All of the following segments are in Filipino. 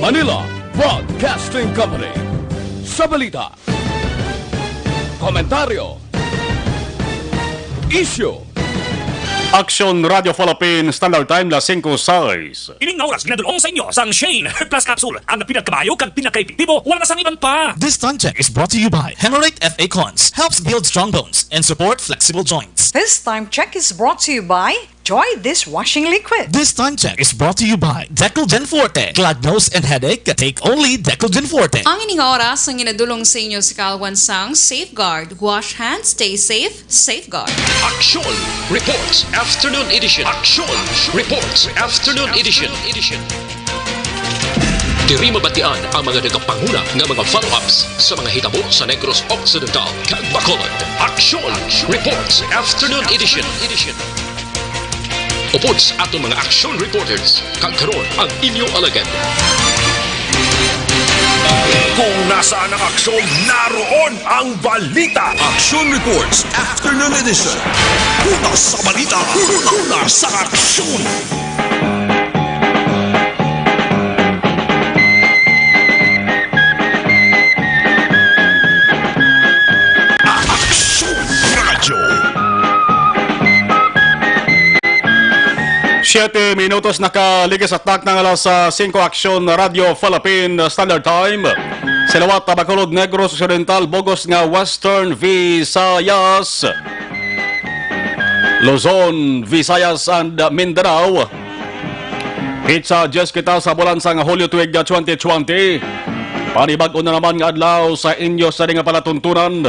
Manila Broadcasting Company. Sa balita, komentaryo, issue. Action Radio Philippines, Standard Time, 5:06. Ining na oras, ginadulong sa inyo sang Shane Plus Capsule. Ang pinagkabayo kag pinagkaepektibo, wala na sang iban pa. This time check is brought to you by Hemorrhoid FA Cons. Helps build strong bones and support flexible joints. This time check is brought to you by Joy Dishwashing Liquid. This time check is brought to you by Decolgen Forte. Clogged nose and headache, take only Decolgen Forte. Ang ining oras ang ginadulong sa inyo si Kalwan sang Safeguard. Wash hands, stay safe, Safeguard. Action Reports Afternoon Edition. Action Reports Afternoon Edition. Diri mabatian ang mga nagapanguna nga mga follow-ups sa mga hitabo sa Negros Occidental kag Bacolod. Action Reports Afternoon Edition. Upots atong mga action reporters kag karon ang inyong alagad. Kung nasaan ang aksyon, naroon ang balita. Action Reports Afternoon Edition. Una sa balita, una sa aksyon. Aksyon Radio. 7 minutos nakaligas at tak ng alas 5 Action Radio Philippine Standard Time. Silawat, Bacolod, Negros Occidental, Bogos nga Western Visayas, Luzon, Visayas and Mindanao. Pizza Jess kita sa bulan sa Hulyo tuig 2020. Panibag-o na naman nga adlaw sa inyo sa nga palatuntunan.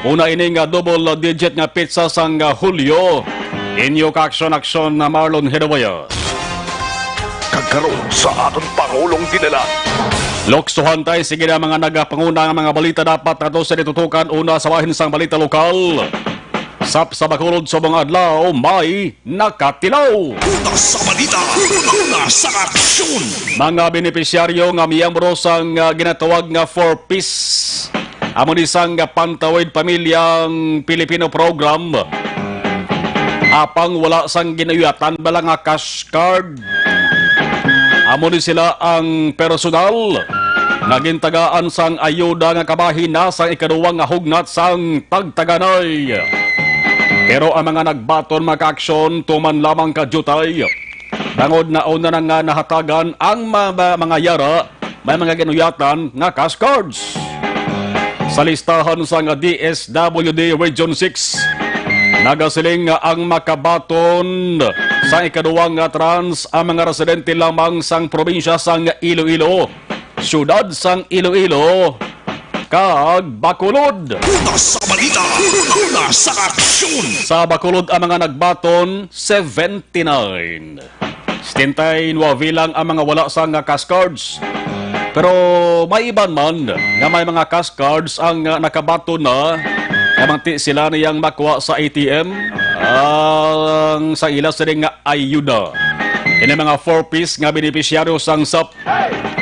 Una ini nga double digit nga pizza sa Hulyo. Inyo ka-aksyon na Marlon Hedawaya. Kagkaroon sa aton Pangulong dinala. Loksuhan tayo, sige na mga nagapanguna ng mga balita dapat na ito sa ditutukan. Una sa bahin sang balita lokal. Sa Bacolod sa mga adlaw, may nakatilaw. Una sa balita, una sa aksyon. Mga benepisyaryo nga miyembro sang ginatawag nga 4-piece. Amon isang Pantawid Pamilyang Pilipino Program. Apang wala sang ginayatan bala nga cash card. Amo ni sila ang personal nagintagaan sang ayuda nga kabahin na sang ikaduwang nga hugnat sang tagtaganay. Pero ang mga nagbaton maka-aksyon tuman lamang kadyutay. Bangod na una na nga nahatagan ang mga yara may mga ginuyatan nga cash cards. Sa listahan sang DSWD Region 6, nagasiling nga ang makabaton sa ikaduwang nga trans ang mga residente lamang sang probinsya sang Iloilo, syudad sang Iloilo, kag Bacolod. Una sa balita, una sa aksyon. Sa Bacolod ang mga nagbaton 79. Stintay bilang ang mga wala sang cash cards. Pero may iban man nga may mga cash cards ang nakabaton na. Kamanti sila niyang makuha sa ATM ang sa ila sa nga ayuda. Yan mga 4-piece nga benepisyaryo sang SAP.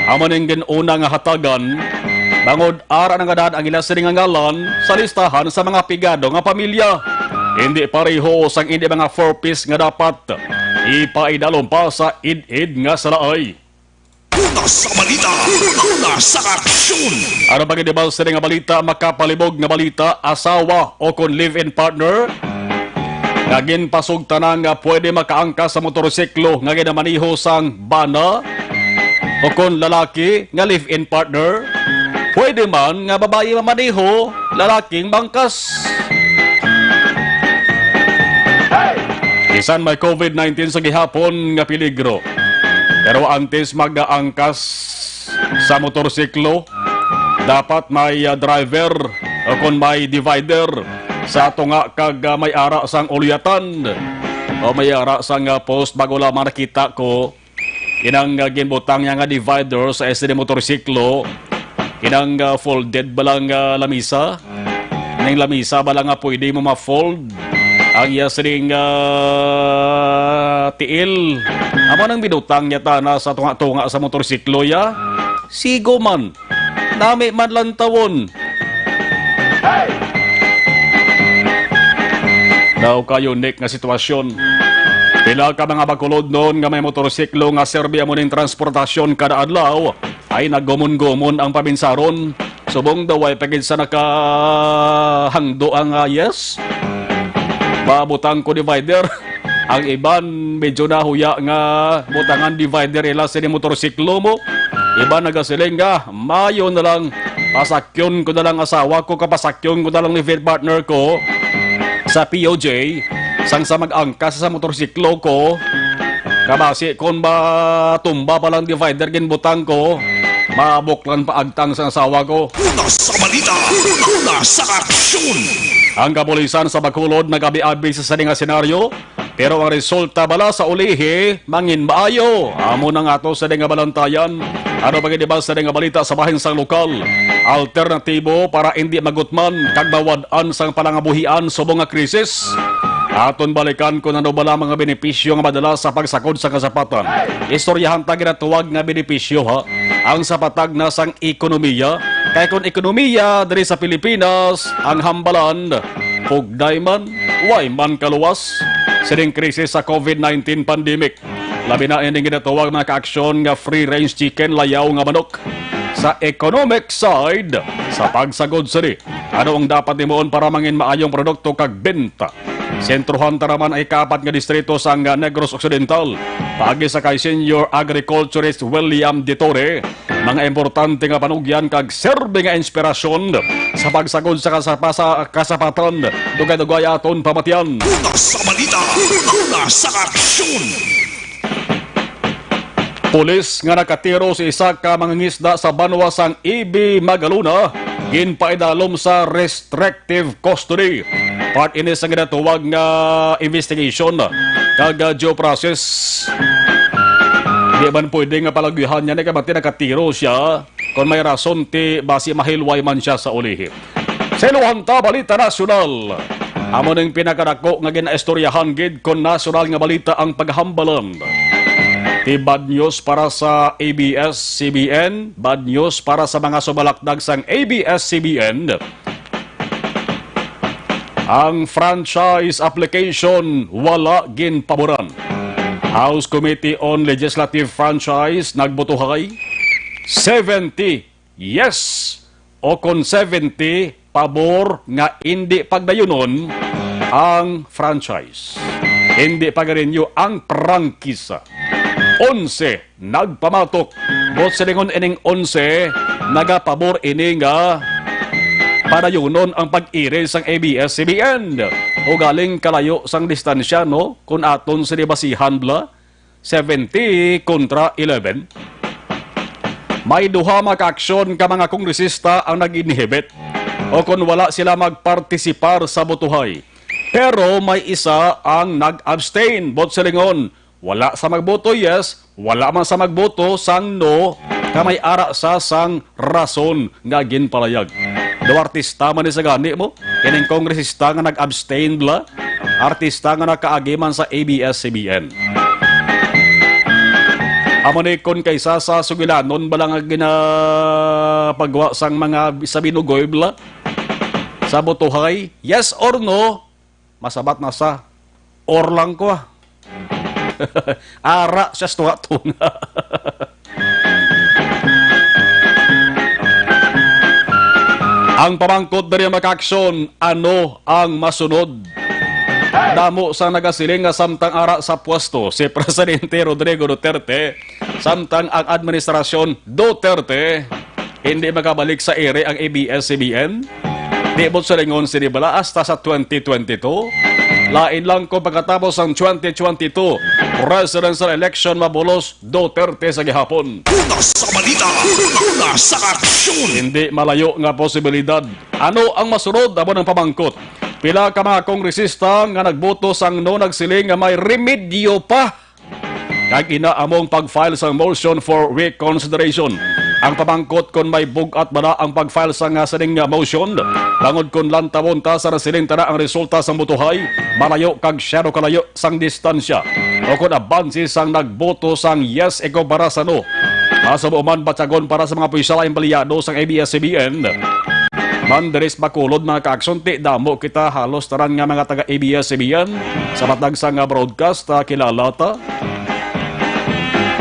Amon yung ginuna nga hatagan. Bangod ara nga daan ang ila sa nga ngalan sa listahan sa mga pigado nga pamilya. Hindi pareho sang hindi mga 4-piece nga dapat ipaidalom pa sa id-id nga salaay. Una sa balita, una sa aksyon. Ano ba gandibal sa nga balita, makapalibog nga balita, asawa o kon live-in partner? Ngagin pasugta na nga pwede makaangka sa motorsiklo nga ginamaniho sang bana? O kon lalaki nga live-in partner? Pwede man nga babae mamaniho, lalaking bangkas. Isan may COVID-19 sa gihapon nga peligro. Pero antes mag-aangkas sa motorsiklo, dapat may driver o kung may divider sa ato nga kag may ara sang ulyatan o may ara sang post bago lamang nakita ko inang ginbutang nga divider sa SD motorsiklo, inang folded balang lamisa, nang lamisa balang pwede mo ma-fold ang yasring tiil. Amo nang binutang niya na sa tunga-tunga sa motorsiklo ya. Sigo man. Nami man lang tawon. Daw kayo unique nga sitwasyon. Pila ka mga Bacolod noon nga may motorsiklo nga serbi amo ning transportasyon kada adlaw. ay naggumon-gumon ang paminsaron. Subong daw ay pagid sa nakahangdo ang yes. Babutang ko divider. Ang iban medyo nahuya nga butangan divider ila sa motorsiklo mo. Iba nagasiling nga, mayo na lang, pasakyon ko na lang asawa ko, kapasakyon ko na lang live partner ko sa POJ, sang sa mag-angkas sa motorsiklo ko, kabasi kung ba tumba pa lang divider ginbutang ko, mabuklan pa agtang sa asawa ko. Una sa balita, una sa aksyon. Ang kapulisan sa Bacolod nagabi-abi sa saning nga senaryo, pero ang resulta bala sa ulihi, mangin maayo. Amo na nga to sa nga balantayan. Ano ba ba sa nga balita sa bahin sang lokal? Alternatibo para hindi magutman, kag bawad-an sang palangabuhian subong nga krisis. Aton balikan kung ano bala mga benepisyo nga madala sa pagsakod sa kasapatan. Istoryahan ta ginatuwag nga benepisyo ha. Ang sapatag na sang ekonomiya. Kaya kung ekonomiya diri sa Pilipinas, ang hambalan, pugday man, way man kaluwas. Sining krisis sa COVID-19 pandemic. Labi na ini ginatawag mga kaaksyon nga free-range chicken layaw nga manok. Sa economic side, sa pagsagod sini, ano ang dapat nimuon para mangin maayong produkto kag benta? Sentruhan taraman ay kapat nga distrito sa Negros Occidental. Paagi sa kay Senior Agriculturist William De Torre, mga importante nga panugyan kag serbe nga inspirasyon sa pagsagod sa kasapatan. Dugay-dugay aton pamatian. Una sa balita, una sa aksyon. Pulis nga nakatiro sa isa ka mangingisda sa banwa sang EB Magaluna, ginpaidalom sa restrictive custody. Part ini sa ginatuwag nga investigation kag due process. Di man pwede nga palagyuhan niya na kabati nakatiro siya kung may rason ti basi mahilway man siya sa ulihi. Sa Iluhanta Balita Nasyonal, amo ning pinakadako nga ginaistoryahan gid kon nasyonal nga balita ang paghambalan. Ti bad news para sa ABS-CBN, bad news para sa mga subalakdag sang ABS-CBN. Ang franchise application wala ginpaboran. House Committee on Legislative Franchise nagbotohay 70 yes o kon 70 pabor nga hindi pagdayunon ang franchise. Hindi pag-renew ang prangkisa. 11 nagpamatok. Bot silingon ining 11 nagapabor ini nga padayunon ang pag-ire sang ABS-CBN. O galing kalayo sang distansya, no? Kung aton sinibasihan bla, 70 kontra 11. May duha maka-aksyon ka mga kongresista ang nag-inhibit o kung wala sila magpartisipar sa botohay. Pero may isa ang nag-abstain. Bot silingon, wala sa magboto yes, wala man sa magboto sang no, kamay ara sa sang rason nga ginpalayag. Do artista man sa gani mo, kining kongresista nga nag-abstain bla, artista nga nakaagiman sa ABS-CBN. Amo ni kon kaysa sa sugilanon bala nga ginapagwa sang mga sa binugoy bla, sa botohay, yes or no, masabat na sa or lang ko ara siya tunga. Ang pamangkot dari makaksyon, ano ang masunod? Damo sa nagasiling nga samtang ara sa pwesto si Presidente Rodrigo Duterte, samtang ang administrasyon Duterte hindi makabalik sa ere ang ABS-CBN. Di mo silingon sinibala hasta sa 2022. Lain lang ko pagkatapos ang 2022 presidential election mabulos Duterte sa gihapon. Una sa balita, una sa aksyon. Hindi malayo nga posibilidad. Ano ang masunod amo ng pamangkot? Pila ka mga kongresista nga nagboto sang no nagsiling nga may remedyo pa. Kag inaamong pag-file sang motion for reconsideration. Ang pamangkot kon may bugat ba na ang pag-file sang sining motion? Bangod kon lantawon ta sa nasiling tara ang resulta sang botohay, malayo kag shadow kalayo sang distansya. O kon abansi sang nagboto sang yes ikaw para sa no. Masubuman batsagon para sa mga opisyal ang baliyado sang ABS-CBN. Mandaris Bacolod mga kaaksunti, damo kita halos taran nga mga taga ABS-CBN sa matag sang broadcast kilala ta.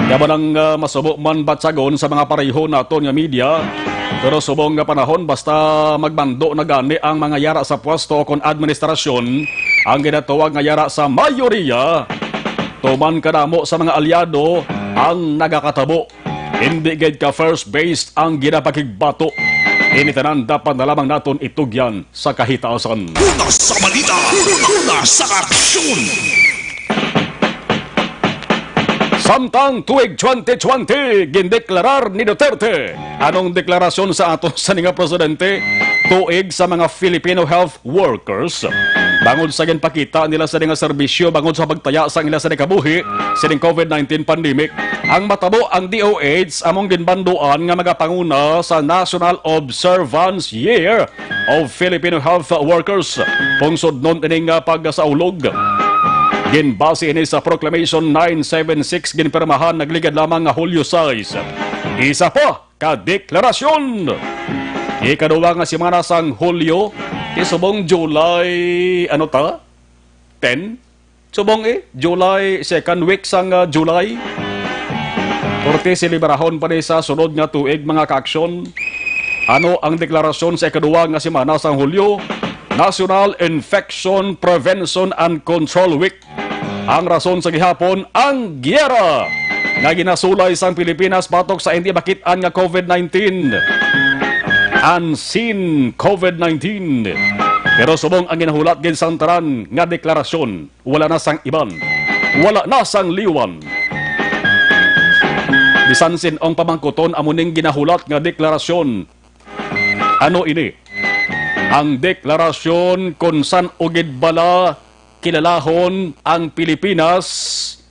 Yaman ang masubo man batsagon sa mga pareho naton nga media. Pero subong nga panahon basta magbando na gani ang mga yara sa pwesto kon administrasyon ang ginatawag nga yara sa mayoriya. Tuman kadamo sa mga alyado ang nagakatabo. Hindi gid ka first based ang ginapakigbato. Initanan dapat na lamang naton itugyan sa kahitaasan. Una sa balita, una sa aksyon. Samtang tuig 2020, gindeklarar ni Duterte. Anong deklarasyon sa ato sa nga presidente? Tuig sa mga Filipino health workers. Bangod sa ginpakita nila sa nga serbisyo, bangod sa pagtaya sa ila sa kabuhi, sa COVID-19 pandemic, ang matabo ang DOH among ginbanduan nga magapanguna sa National Observance Year of Filipino Health Workers. Pungsod nun ining pagsaulog. Ginbase ini sa Proclamation 976 ginpermahan nagligad lamang nga Hulyo 6. Isa pa ka deklarasyon. Ikaduwa nga semana sang Hulyo, isubong July 10? Subong July 2nd week sang July. Porte silibrahon pa sa sunod nga tuig mga kaaksyon. Ano ang deklarasyon sa ikaduwa nga semana sang Hulyo? National Infection Prevention and Control Week. Ang rason sa gihapon, ang giyera nga ginasulay sang Pilipinas batok sa hindi makitaan nga COVID-19. Unseen COVID-19. Pero subong ang ginahulat gid sang taran nga deklarasyon, wala na sang iban, wala na sang liwan. Bisan sin ang pamangkuton amuning ginahulat nga deklarasyon. Ano ini? Ang deklarasyon kung san ugid bala kilalahon ang Pilipinas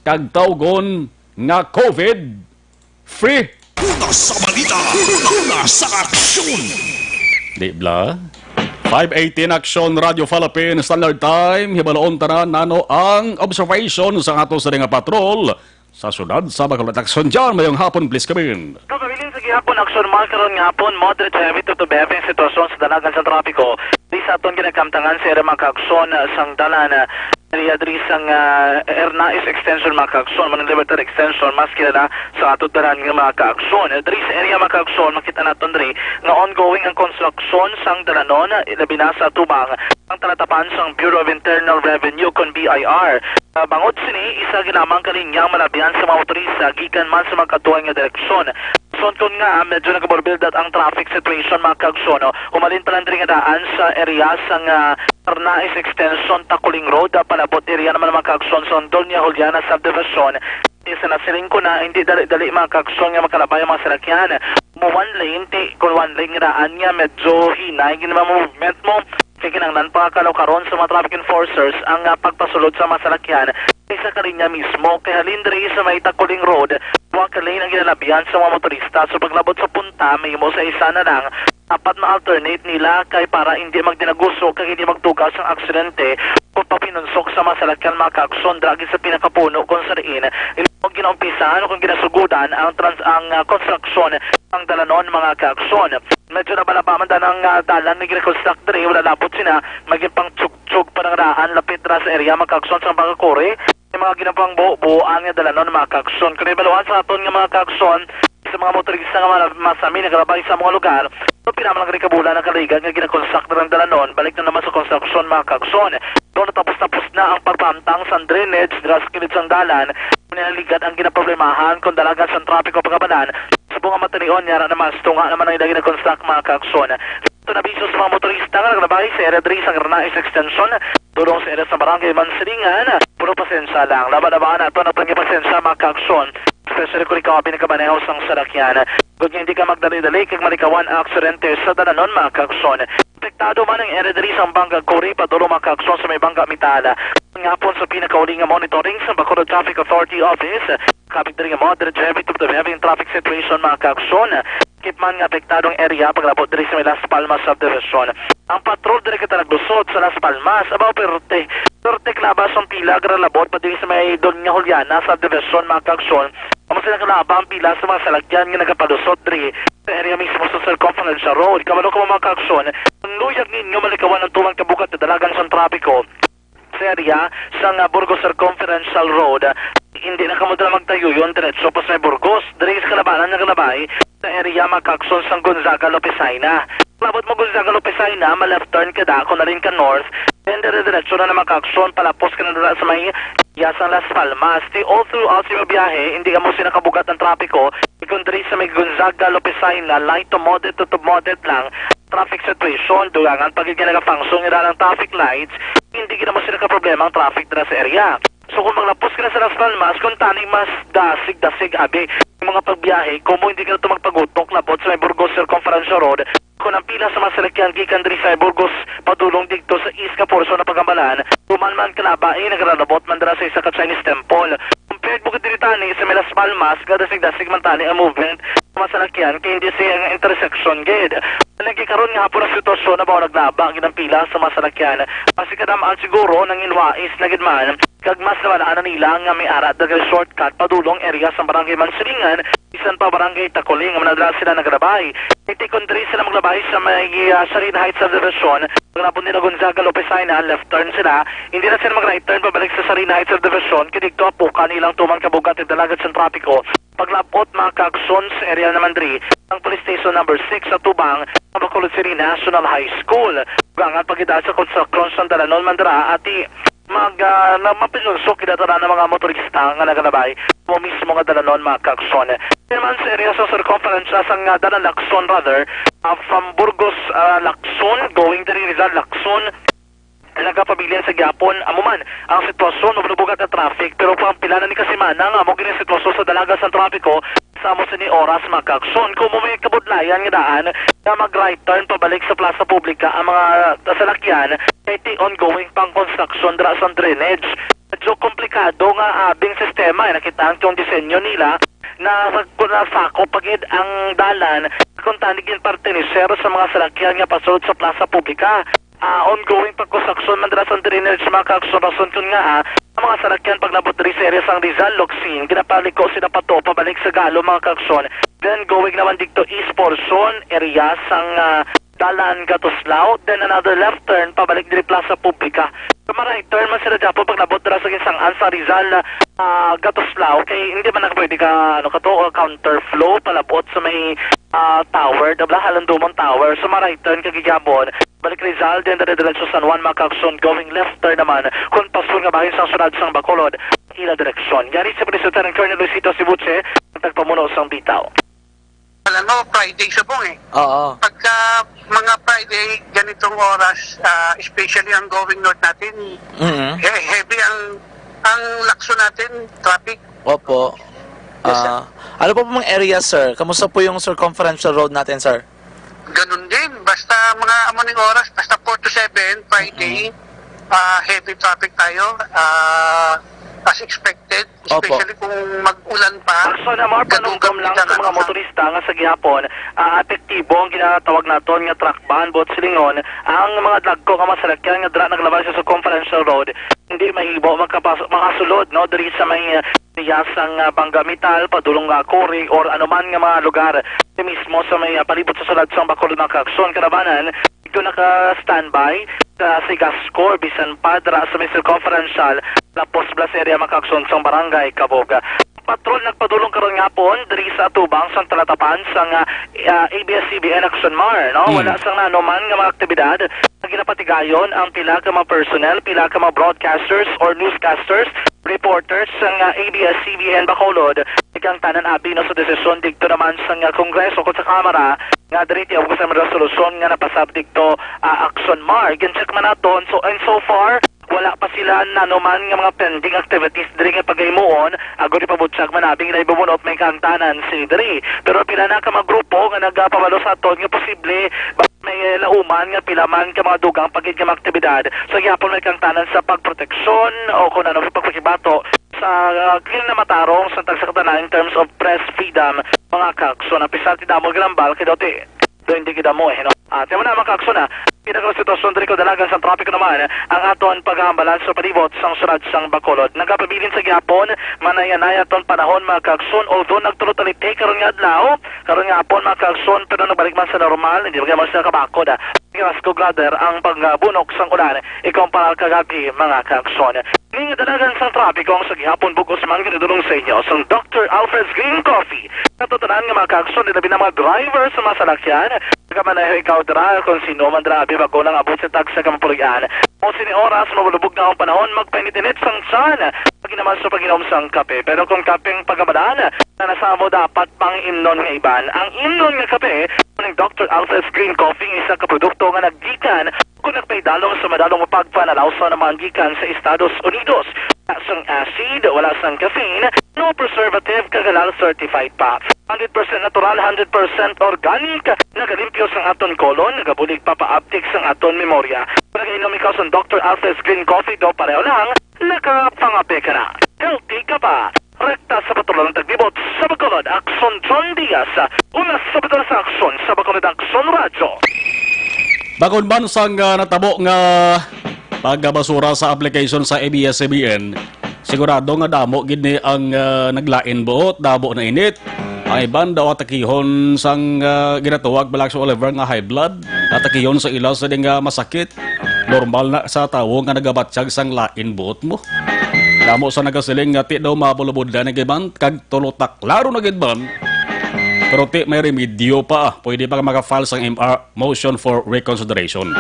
kag tawgon nga COVID-free. Una sa balita, una sa aksyon. Di bla? 518 Action Radio Philippines Standard Time. Hibalaon tanan nano ang observation sa ato sa nga patrol. Sa sunod sa Bacolod Action dyan, mayong hapon, please come in. Pagpabilin sa gihapon, aksyon makaroon nga hapon, moderate heavy to bebe ang sitwasyon sa dalagan sa trapiko. Di sa aton ginakamtangan sa ere makaaksyon sang dalan Diri sang Ernais Extension makaaksyon, Manang Libertad Extension, mas kilala sa ato dalan nga makaaksyon. Diri sa area makaaksyon, makita naton diri nga ongoing ang construction sang dalanon, labi na sa tubang ang talatapan sang Bureau of Internal Revenue kon BIR. Bangod sini, isa ginamang kalinyang malabihan sa mga motorista gikan man sa magkatuwang nga direksyon. Son kon nga medyo nagaborbildat ang traffic situation mga kaaksyon. Umalin pa lang nga daan sa area sang Ernais Extension Takuling Road, palabot area naman mga kaaksyon sa Doña Juliana Subdivision. Isa na siling ko na hindi dali mga kaaksyon nga makalabay ang mga salakyan. One lane, kung one lane nga daan nga medyo hinay ginama movement mo. Kinanglan pa karon sa mga traffic enforcers ang pagpasulod sa masalakyan isa ka rin niya mismo kaya halindri sa may Takuling Road huwag ka rin ang ginalabihan sa mga motorista so paglabot sa punta may mo sa isa na lang dapat ma-alternate nila kay para hindi magdinaguso kaya hindi magtugas ang aksidente kung papinunsok sa masalakyan mga kaakson dragi sa pinakapuno kung sa rin kung ginaumpisahan o kung ginasugudan ang construction ng dalanon mga kaakson. Medyo nabalabaman na ng dalan na gina-construct diri wala labot sina maging pang tsug-tsug pa ng raan lapit na sa area mga kaakson sa Bangkore yung mga ginapang buuan nga dalanon mga kaakson. Kung ibaluan sa aton nga mga kaakson sa mga motorista nga masami nagalabay sa mga lugar so pinamalang rin kabulan ng kaligan nga gina-construct na ng dalanon balik na naman sa construction mga kaakson. Doon natapos na ang pagpamtang sa drainage dras kilid sang dalan niligat ang ginaproblemahan kung dalagan sa trapiko pagkabanan sa bunga matalion yara naman tunga naman ang ilagay na construct mga kaakson. Ito na biso sa mga motorista nga naglabay sa area 3 sa Ernais Extension tulong sa area sa Barangay Mansilingan puro pasensya lang laban-laban at panatanggi pasensya mga kaakson especially kung ikaw pinakabaneho sang salakyan kung hindi ka magdali-dali kag malikawan ang aksidente sa dalanon mga kaakson. Apektado man ang area 3 sa Bangka Kuri padulong mga kaakson sa may Bangka Mitala ngapon sa pinakauling nga monitoring sa Bacolod Traffic Authority Office kapit diri nga moderate heavy to heavy traffic situation mga kaakson. Kipman nga apektadong area paglabot diri sa may Las Palmas Subdivision. Ang patrol diri kita naglusot sa Las Palmas abaw perte klabas ang pila gralabot pa diri sa may Doña Juliana Subdivision mga kaakson. Amo sila kalaba ang pila sa mga salagyan nga nagapalusot diri sa area mismo sa Circumferential Road. Kabalo ko mga kaakson ang luyag ninyo malikawan ang tuwang kabukat na dalagan sa trapiko sa area sa Burgos Circumferential Road. Hindi na kamo dala magtayo yun, diretso pa sa may Burgos. Diri sa kalabanan ng Kalabay, sa area Macacson sa Gonzaga, Lopesina. Labot mo Gonzaga, Lopesina, ma-left turn ka da, kung na rin ka north, then diretso na Macacson, palapos ka na dala sa may Yasang Las Palmas. All throughout sa biyahe, hindi ka mo sinakabugat ng trapiko, kung diri sa may Gonzaga, Lopesina, light to moderate lang, traffic situation, dugangan, pag nagapangsong nila ng traffic lights, hindi ka mo sinakaproblema ang traffic na sa area. So kung maglapos ka na sa Las Palmas, kung taning mas dasig abi, yung mga pagbiyahe, kung mo hindi ka na ito magpagutok, labot sa may Burgos Circumferential Road, kung ang pila sa mga salakyan, gikan diri sa Burgos, padulong dito sa East Caporso na Pagambalan, tumanman ka na ba, nagralabot man dira sa isa ka Chinese temple. Compared mo ka diri tani sa may Las Palmas, gadasig-dasig man tani ang movement, mga salakyan, kaya hindi siya ang intersection gid. Nagkikaroon nga po ng sitwasyon na ba naglaba ang pila sa mga salakyan. Kasi kadamaan siguro ng inwais na gidman, kag mas nawalaan na nila nga may arat dagal shortcut padulong area sa barangay Mansilingan, isan pa barangay Tacoling, ang manadala sila nagrabay. Iti country sila maglabay sa may Sarina Heights Subdivision, pagkapon nila Gonzaga, Lopesina, left turn sila, hindi na sila mag-right turn pabalik sa Sarina Heights Subdivision, kidigto po kanilang tumang kabugat at dalagat sa trapiko. Paglapot mga Cagson sa area naman diri, ang police station number 6 sa Tubang, Bacolod City National High School. Gangan pagkita sa construction Dalanon Mandara ati mapinulso kinatara ng mga motorista nga nagalabay mo mismo nga Dalanon mga Cagson. Naman sa area sa circumference sang Dalan Lacson rather, from Burgos Lacson going to Rizal Lacson, nagapabilian sa Gyapon, amuman ang sitwasyon mabubugat na traffic pero pang pilanan ni Kasimana nga mo gini sitwasyon sa dalaga sa trapiko sa mo sa ni oras Macacson. Kung may kabudlayan nga daan na mag-right turn pabalik sa Plaza Publica ang mga salakyan kay ongoing pang construction dra sa drainage. Medyo komplikado nga abing sistema, nakitaan yung disenyo nila na sako pagid ang dalan kung tanigin parte ni Sero sa mga salakyan nga pasulod sa Plaza Publica. Ongoing pagkonstruksyon man dira sa drainage sa mga construction kun nga ang mga salakyan pag nabot diri sa area sang Rizal Locsin ginapaliko sila pato pabalik sa Galo mga Cagson, then going naman dito East portion area sang Dalan Gatoslao, then another left turn pabalik diri Plaza Publica. Right turn man sila Japo pag nabot dira sa Ginsangan sa Rizal Gatoslao kay hindi man nakapwede ka counter flow palabot sa may tower, Halandumon Tower, so right turn kagigabon balik Rizal, then diretso San Juan Macacson, going left turn naman kung pasun nga bahin sang sunod sang Bacolod ila direksyon. Gari sa Presidente ng Colonel Luisito Sibuche ang tagpamuno sang bitaw. Alam mo, Friday sa bong Oo. Pagka mga Friday, ganitong oras, especially ang going north natin, heavy ang lakso natin, traffic. Opo. Yes, sir. Ano po mga area, sir? Kamusta po yung circumferential road natin, sir? Ganun din. Basta mga amoning oras, basta 4 to 7, Friday, heavy traffic tayo, as expected, especially kung mag-ulan pa. So na more panungkam lang sa mga motorista nga sa gihapon, epektibo ang ginatawag naton nga truck ban, bot silingon, ang mga dagko nga masalakyan nga dra naglabay sa circumferential road, hindi mahibo makasulod no diri sa may yasang Banggamital, padulong nga Cory or anuman nga mga lugar mismo sa may palibot sa sulad sa Bacolod ng Cagson, Karabanan, ito naka-standby sa Sigascor, Bisan Padra sa may circumferential Lapos Blas area Macacson sa barangay Kaboga. Patrol nagpadulong karon nga po diri sa Tubang sa Talatapan sang ABS-CBN Action Mar, no? Wala sang nanuman nga mga aktibidad na ginapatigayon ang pila ka mga personnel, pila ka mga broadcasters or newscasters, reporters sang ABS-CBN Bacolod. Ikang tanan abi no sa desisyon dikto naman sang Kongreso ko sa Kamara nga diri ti og sa resolusyon nga napasab dikto Action Mar. Gincheck man naton so far wala pa sila nanuman nga mga pending activities diri nga pagaymuon ago di pabutsag manabing na ibubunot may kantanan si diri pero pila na ka mga grupo nga nagapabalo sa aton nga posible may lauman nga pila man ka mga dugang pagid nga mga aktibidad so gyapon may kantanan sa pagproteksyon o kung ano pagpakibato sa kinamatarong sa tagsakatanan in terms of press freedom mga Cagson. Napisal ti damo glambal kay dati do hindi kita mo no. At yung na makakson na, pinakasitwasyon diri ko dalagan sa trapiko naman, ang aton paghambalan sa palibot sang sunod sang Bacolod. Nagapabilin sa gihapon, manaya-naya ton panahon makakson, although nagtulot-alite karon nga adlaw, karon nga hapon makakson, pero nabalik man sa normal, hindi ba sa kabakod. Mas ko brother, ang pagbunok sang ulan, ikumpara kagabi mga kakson. Ngayon dalagan sa trapiko ang sa gihapon bugos man ginadulong sa inyo sang Dr. Alfred's Green Coffee. Natutunan nga mga kakson, nilabi na mga driver sa mga salakyan, kamanayo ikaw dra kung sino man dra bago lang abot sa tag sa kamapulyan. O sini oras mabulubog na ang panahon magpainitinit sang tiyan pag naman sa pag-inom sang kape. Pero kung kapeng pagkamadaan na nasamo dapat pang imnon nga iban. Ang imnon nga kape ng Dr. Alfred's Green Coffee isa ka produkto nga naggikan kung nagpaidalong sa madalong mapagpanalaw sa naman gikan sa Estados Unidos. Wala sang acid, wala sang caffeine, no preservative, kagalal certified pa. 100% natural, 100% organic, nagalimpyo sang aton kolon, nagabulig papaaptik sang aton memorya. Nagainom ikaw sa Dr. Alfred's Green Coffee do pareho lang, nakapangape ka na. Healthy ka pa. Rekta sa patulang taglibot sa Bacolod, Akson John Diaz. Una sa patulang sa Akson, sa Bacolod Akson Radyo. Bakod man sang natabo nga pagbasura sa application sa ABS-CBN, sigurado nga damo gid ang naglain buot, damo na init. Ang iban daw atakihon sang ginatawag balak sa Oliver nga high blood, atakihon sa ilaw sa nga masakit. Normal na sa tawo nga nagabatsyag sang lain buot mo. Damo sa nagasiling nga ti daw mabulubod na nagiban, kag tulutak laro na gidban. Pero ti may remedyo pa, pwede pa maka-file sang MR motion for reconsideration.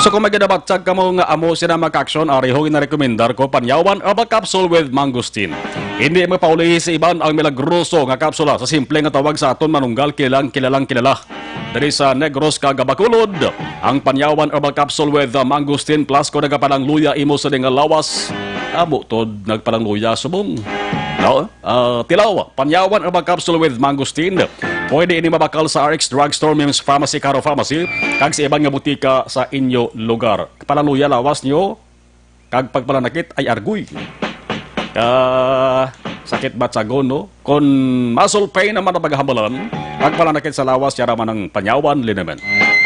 So kung magadabatsag ka mo nga amo sina mag-action, ariho inarekomendar ko panyawan herbal capsule with mangosteen. Hindi mo pauli sa iban ang milagroso nga kapsula sa simple nga tawag sa aton manunggal kilalang kilala. Dari sa Negros Bacolod, ang panyawan herbal capsule with mangosteen plus ko nagapalang luya imo sa nga lawas. Abo tod nagpalang luya subong. No? Tilaw, panyawan herbal capsule with mangosteen. Pwede ini mabakal sa RX Drugstore, Mims Pharmacy, Caro Pharmacy, kag sa ibang nga butika sa inyo lugar. Palaluya lawas nyo, kag pagpalanakit ay argoy. Sakit batsagon, no? Kung muscle pain naman na paghahambalan, pagpalanakit sa lawas, yara man ang panyawan liniment.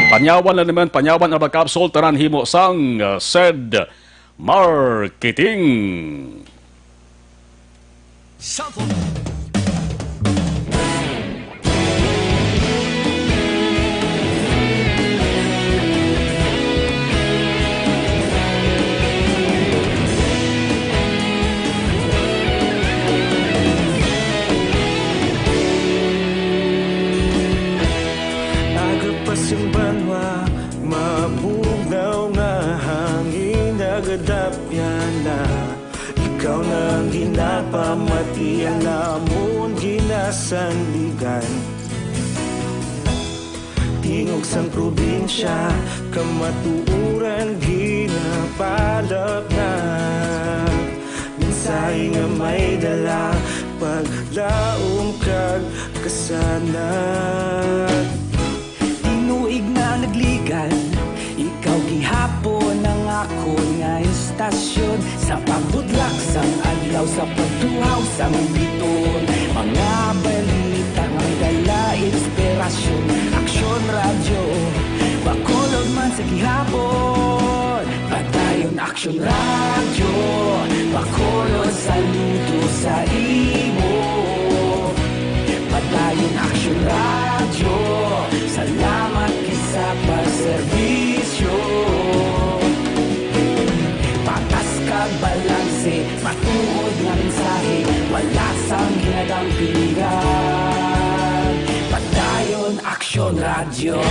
Panyawan liniment, panyawan herbal capsule, tanan himo sang said marketing. Simbanwa, mabugaw nga hangin nagadapyan na. Ikaw na ginapamati, alamon ginasandigan. Tingog sang probinsya, kamatuuran ginapalap na. Minsay nga may dala, paglaom kag kasanat. Tuig na nagligan, ikaw gihapon ang ako nga istasyon. Sa pagbudlak sang adlaw, sa pagtuhaw sang biton. Mga balita nga dala inspirasyon. Aksyon radyo, Bacolod man sa gihapon. Padayon Aksyon radyo, Bacolod saludo sa imo. Padayon Aksyon radyo, salamat sa pagserbisyo. Patas kag balanse, matuod nga mensahe, wala sang ginadampingan. Padayon Aksyon radyo.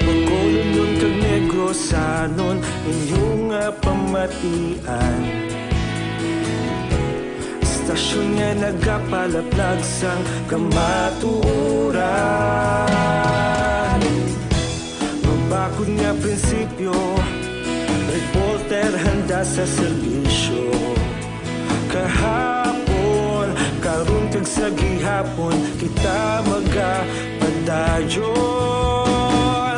Bacolod nun kag Negros sanon, inyong pamatian. Stasyon nga nagapalaplag sang kamatuuran. Mabakod nga prinsipyo, reporter handa sa serbisyo. Kahapon, karon kag sa gihapon, kita magapadayon.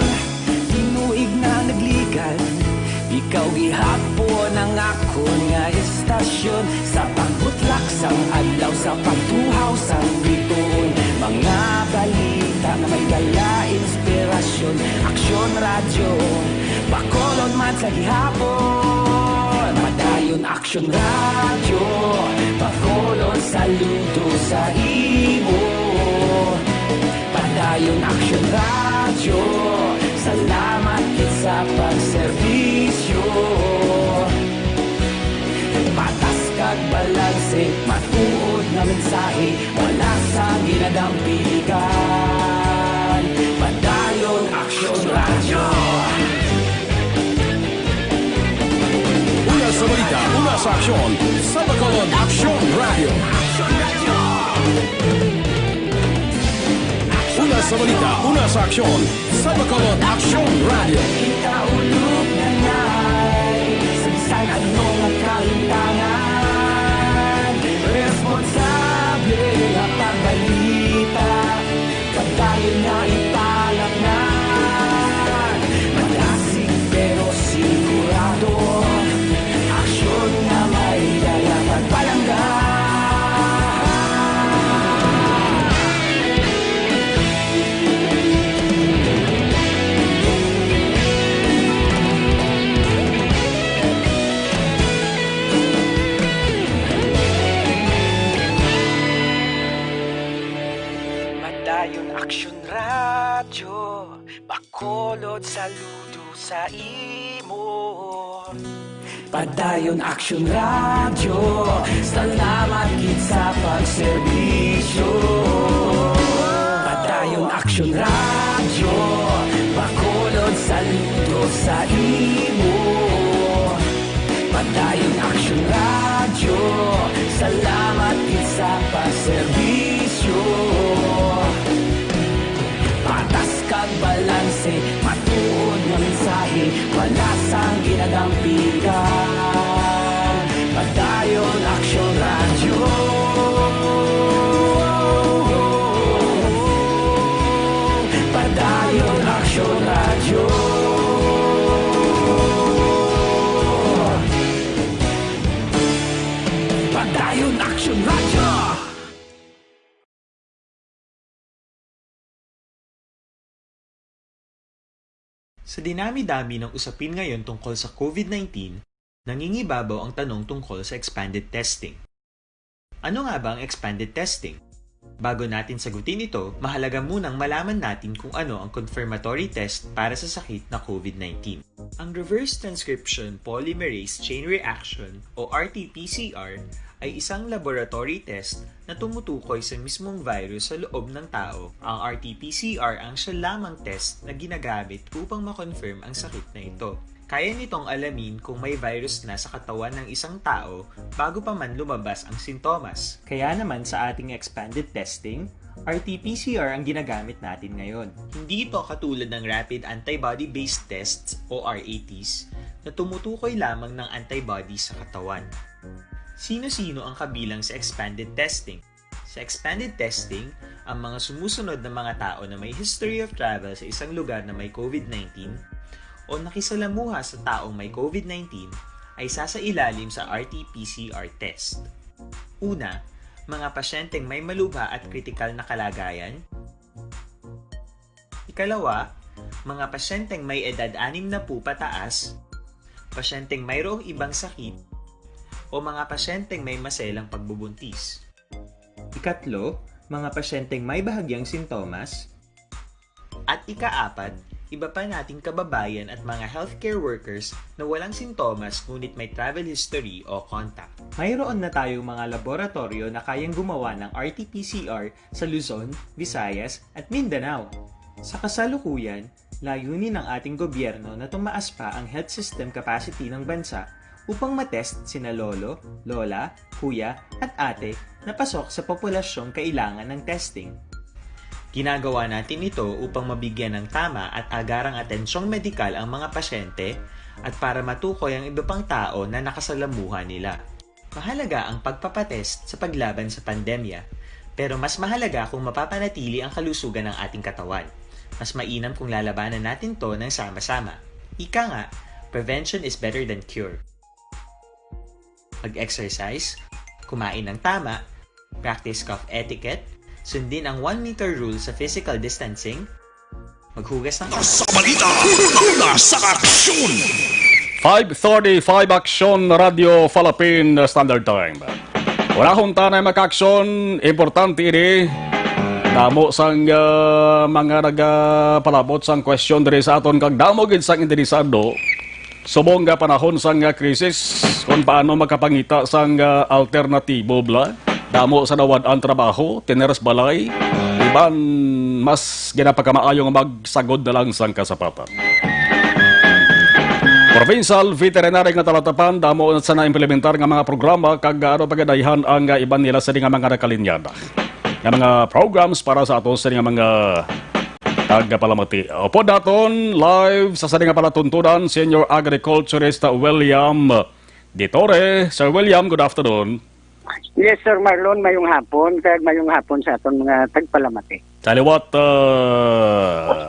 Tinuig na nagligan, Ikaw gihapon ang akon nga istasyon sa pagbutlak sang adlaw sa pagtuhaw sang bituon. Mga balita na may dala inspirasyon, aksyon radyo, bakolod man sa gihapon. Padayon aksyon radyo, bakolod saludo sa imo. Padayon aksyon radyo, salamat kit sa pagserbisyo. Patas kag balanse, matuod nga mensahe, wala sa ginadampigan. Padayon aksyon radyo. Una sa balita, una sa aksyon, sa Bacolod Aksyon Radio. Una sa balita, una sa aksyon, sa Bacolod Aksyon Radio. Ikaulog na ngay, sansan anong kalintangan. Responsable na pagbalita, pagdayon na ipalak na. Malasig pero sigurado, aksyon na may dala pagpalanggan. Padayon aksyon radyo, bakolod saludo sa imo. Padayon aksyon radyo, salamat kit sa pagserbisyo. Padayon aksyon radyo, bakolod saludo sa imo. Padayon aksyon radyo, salamat kit sa pagserbisyo. Patas kag balanse, matuod nga mensahe, wala sang ginadampigan. Padayon aksyon radyo. Padayon aksyon radyo. Padayon aksyon radyo. Sa dinami-dami ng usapin ngayon tungkol sa COVID-19, nangingibabaw ang tanong tungkol sa expanded testing. Ano nga ba ang expanded testing? Bago natin sagutin ito, mahalaga munang malaman natin kung ano ang confirmatory test para sa sakit na COVID-19. Ang reverse transcription polymerase chain reaction o RT-PCR ay isang laboratory test na tumutukoy sa mismong virus sa loob ng tao. Ang RT-PCR ang siya lamang test na ginagamit upang makonfirm ang sakit na ito. Kaya nitong alamin kung may virus na sa katawan ng isang tao bago pa man lumabas ang sintomas. Kaya naman sa ating expanded testing, RT-PCR ang ginagamit natin ngayon. Hindi ito katulad ng rapid antibody-based tests o RATs na tumutukoy lamang ng antibodies sa katawan. Sino-sino ang kabilang sa expanded testing? Sa expanded testing, ang mga sumusunod na mga tao na may history of travel sa isang lugar na may COVID-19 o nakisalamuha sa taong may COVID-19 ay sasailalim sa RT-PCR test. Una, mga pasyenteng may malubha at kritikal na kalagayan. Ikalawa, mga pasyenteng may edad 60 pataas, pasyenteng mayroong ibang sakit, o mga pasyenteng may maselang pagbubuntis. Ikatlo, mga pasyenteng may bahagyang sintomas. At ikaapat, iba pa nating kababayan at mga healthcare workers na walang sintomas ngunit may travel history o contact. Mayroon na tayong mga laboratorio na kayang gumawa ng RT-PCR sa Luzon, Visayas at Mindanao. Sa kasalukuyan, layunin ng ating gobyerno na tumaas pa ang health system capacity ng bansa upang matest sina lolo, lola, kuya at ate na pasok sa populasyong kailangan ng testing. Ginagawa natin ito upang mabigyan ng tama at agarang atensyong medikal ang mga pasyente at para matukoy ang iba pang tao na nakasalamuha nila. Mahalaga ang pagpapatest sa paglaban sa pandemya, pero mas mahalaga kung mapapanatili ang kalusugan ng ating katawan. Mas mainam kung lalabanan natin to ng sama-sama. Ika nga, Prevention is better than cure. Pag-exercise, kumain ng tama, practice cough etiquette, sundin ang 1-meter rule sa physical distancing, maghugas ng Sa balita, una sa aksyon! 5:35 Aksyon Radio Philippine Standard Time. Wala hong tanay maka-aksyon, importante ini. Damo sang mga nagapalabot sang question diri sa aton kag damo gid sang interesado. Subong nga panahon sang krisis kung paano makapangita sang alternatibo bla. Damo sa nawad ang trabaho, tineras balay, iban mas ginapagkamaayong magsagod na lang sang kasapatan. Provincial Veterinary nga talatapan, damo sa na-implementar nga mga programa kag ano pagadayhan ang iban nila sa nga mga nakalinyada. Nga mga programs para sa ato sa mga tagapalamati. Opo daton, live sa nga palatuntunan, Senior Agriculturist William Ditore. Sir William, good afternoon. Yes, Sir Marlon, mayong hapon. Kaya mayong hapon sa aton mga tagpalamati. Taliwat,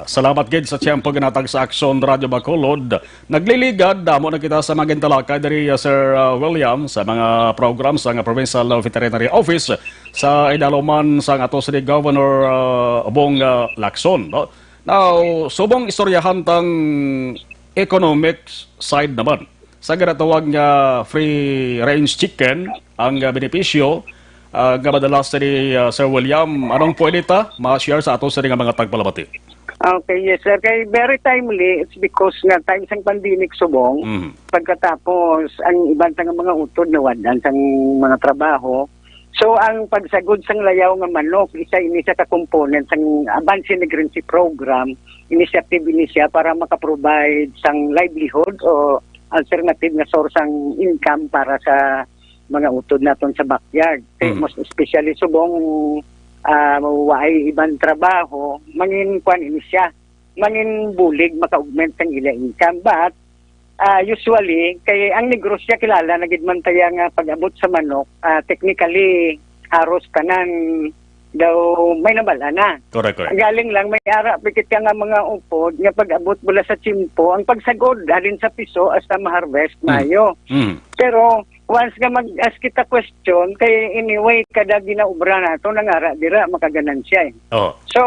salamat gid sa tiyempo ginatag sa Aksyon Radio Bacolod. Nagliligad, damo na kita sa mga gintalakay dari Sir William sa mga programs sa Provincial Veterinary Office sa idaloman sa ato si Governor Bong Lacson. No? Now, subong istoryahan tang economic side naman. Sa ginatawag nga free range chicken ang benepisyo nga madalas ni Sir William, anong pwede ta ma-share sa ato sa mga tagpalamati? Okay, yes sir. Kay very timely, it's because nga time sang pandemic subong, pagkatapos ang ibang mga utod na wadan sang mga trabaho. So ang pagsagod sang layaw nga manok, isa ka component sang Advanced Integrancy Program, initiative ini siya para makaprovide sang livelihood o alternative na source ang income para sa mga utod naton sa backyard. Most especially subong mawaay ibang trabaho, mangin kwan ini siya, mangin bulig maka-augment ang ila income. But usually, kay ang negosyo kilala, nagidman tayo nga pag-abot sa manok, technically, haros kanan daw may nabala na. Correct. Galing lang, may ara, pikit ka nga mga upod, nga pag-abot mula sa tsimpo, ang pagsagod, halin sa piso, hasta ma-harvest mayo. Pero, once nga mag-ask kita question, kay anyway, kada ginaubra na ito, nangara, dira, makaganan siya eh. Oh. So,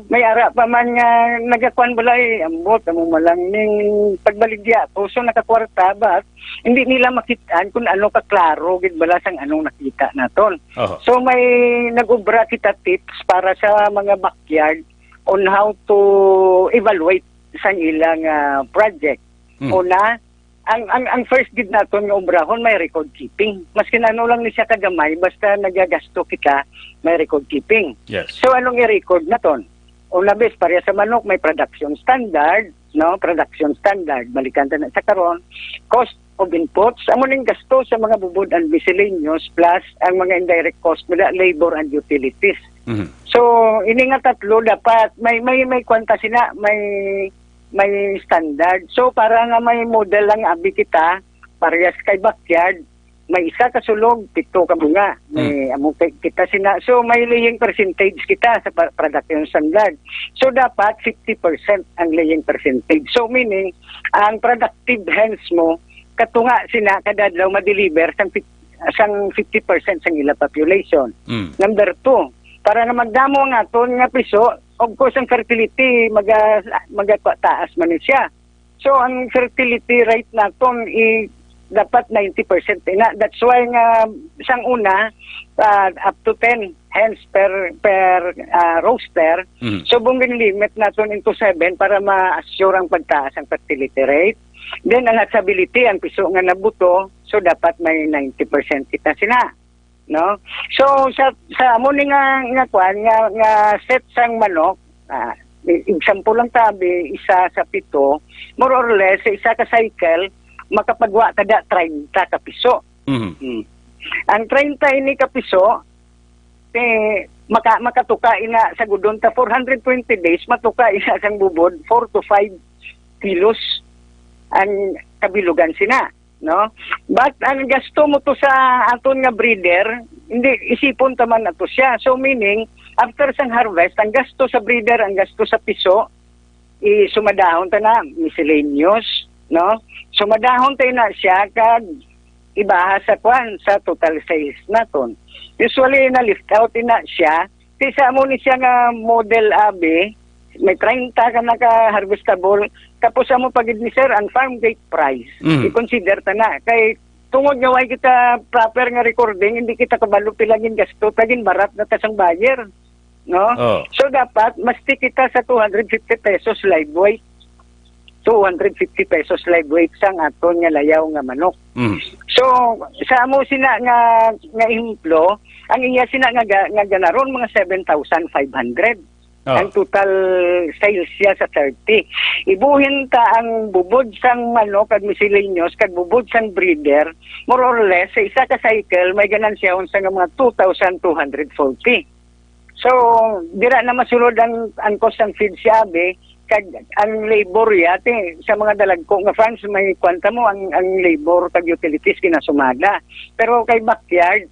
may ara pa man nga, nagakuan bala eh, ambot, amo malang ning pagbaligya po, so nakakwarta, but hindi nila makitaan kung ano kaklaro, gid bala sang anong nakita naton. So, may nagubra kita tips para sa mga backyard on how to evaluate sa ilang project. Una, ang first gid naton nga obrahon may record keeping. Maski ano lang ni siya kagamay basta nagagasto kita may record keeping. Yes. So anong i-record naton? Una bes pareha sa manok may production standard, no? Production standard balikan ta na sa karon. Cost of inputs, amo ning gasto sa mga bubod and miscellaneous plus ang mga indirect cost mula labor and utilities. So ini nga tatlo dapat may kwanta sina, may standard. So, para nga may model lang abi kita, parehas kay backyard, may isa ka sulog, 7 ka bunga. May amo kita sina. So, may laying percentage kita sa production standard. So, dapat 50% ang laying percentage. So, meaning, ang productive hens mo, katunga sina kadadlaw ma-deliver sang 50% sang ila population. Number 2, para nga magdamo nga aton nga piso, of course, ang fertility, magataas man siya. So, ang fertility rate naton dapat 90% na. That's why nga, isang una, up to 10 hens per roaster. So, bungin limit naton into 7 para ma-assure ang pagtaas ang fertility rate. Then, ang hatchability, ang piso nga nabuto, so dapat may 90% kita sina. No? So sa amo ni nga set sang manok, example lang tabi isa sa 7, more or less sa isa ka cycle makapagwa kada 30 ka piso. Ang 30 ini ka piso makatuka ina sa gudon ta 420 days matuka ina sang bubod 4 to 5 kilos ang kabilugan sina. No? But ang gasto mo to sa aton nga breeder, hindi isipon taman nato siya. So meaning, after sang harvest, ang gasto sa breeder, ang gasto sa piso, sumadahon ta na miscellaneous, no? So madahon tayo na siya kag ibaha sa kwan sa total sales naton. Usually na lift out na siya. Kaysa mo ni siya nga model AB, may 30 ka naka-harvestable, tapos mo pagid ni sir ang farm gate price. I-consider ta na. Kay tungod nga way kita proper nga recording, hindi kita kabalo pilagin gasto, tagin barat na tasang buyer. No? So dapat, masti kita sa 250 pesos live weight. 250 pesos live weight sang aton nga layaw nga manok. So, sa amo sina nga implo, ang iya sina nga ganaron mga 7,500. Ang total sales siya sa 30. Ibuhin ta ang bubod sang manok kag miscellaneous kag bubod sang breeder, more or less sa isa ka cycle may ganansya sa mga 2,240. So, dira na masulod ang cost ng feed siya be kag ang labor yate sa mga dalagko nga farms may kwanta mo ang labor kag utilities kinasumada. Pero kay backyard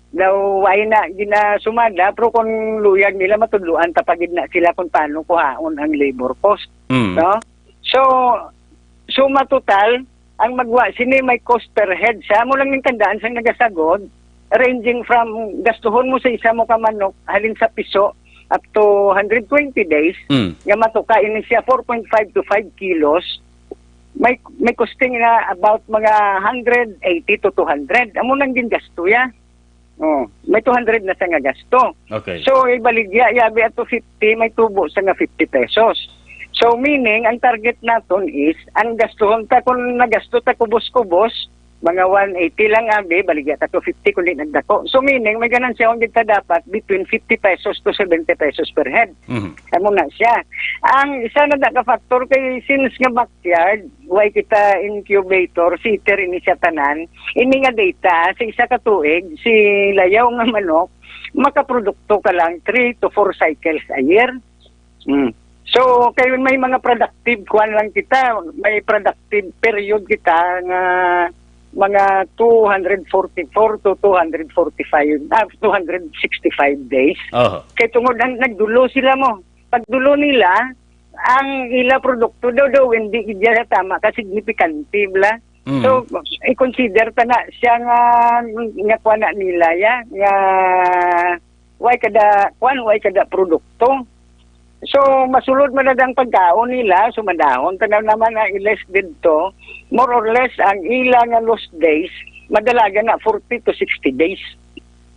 daw ay na ginasumada pero kung luyag nila matudluan tapagid na sila kung paano kuhaon ang labor cost. No? So suma total ang magwa sini may cost per head sa mo lang ning tandaan sang nagasagod ranging from gastuhon mo sa isa mo ka manok halin sa piso up to 120 days nga matuka ini siya 4.5 to 5 kilos may costing na about mga 180 to 200 amo nang gingasto ya. May 200 na sa nga gasto. Okay. So, ibaligya, yabi ato 50, may tubo sa nga 50 pesos. So, meaning, ang target naton is, ang gastuhon ta, kung nagasto ta kubos-kubos, mga 180 lang abi, baligya ta to 50 kundi nagdako. So, meaning, may ganansya kung kita dapat between 50 pesos to 70 pesos per head. Amo na siya. Ang isa na ka-factor kay since nga backyard, way kita incubator, sitter ini siya tanan, ini nga data, sa isa ka tuig, si layaw nga manok, makaprodukto ka lang 3 to 4 cycles a year. So, kayo may mga productive kuan lang kita, may productive period kita nga mga 244 to 245, 265 days. Kaya tungod nagdulo sila mo. Pagdulo nila, ang ila produkto daw hindi diya tama kasi significante bla. So i-consider ta na siya nga kuan na nila ya nga way kada produkto. So masulod man ang pagkaon nila sumadahon tanaw naman na iles didto more or less ang ilang nga lost days madalaga na 40 to 60 days.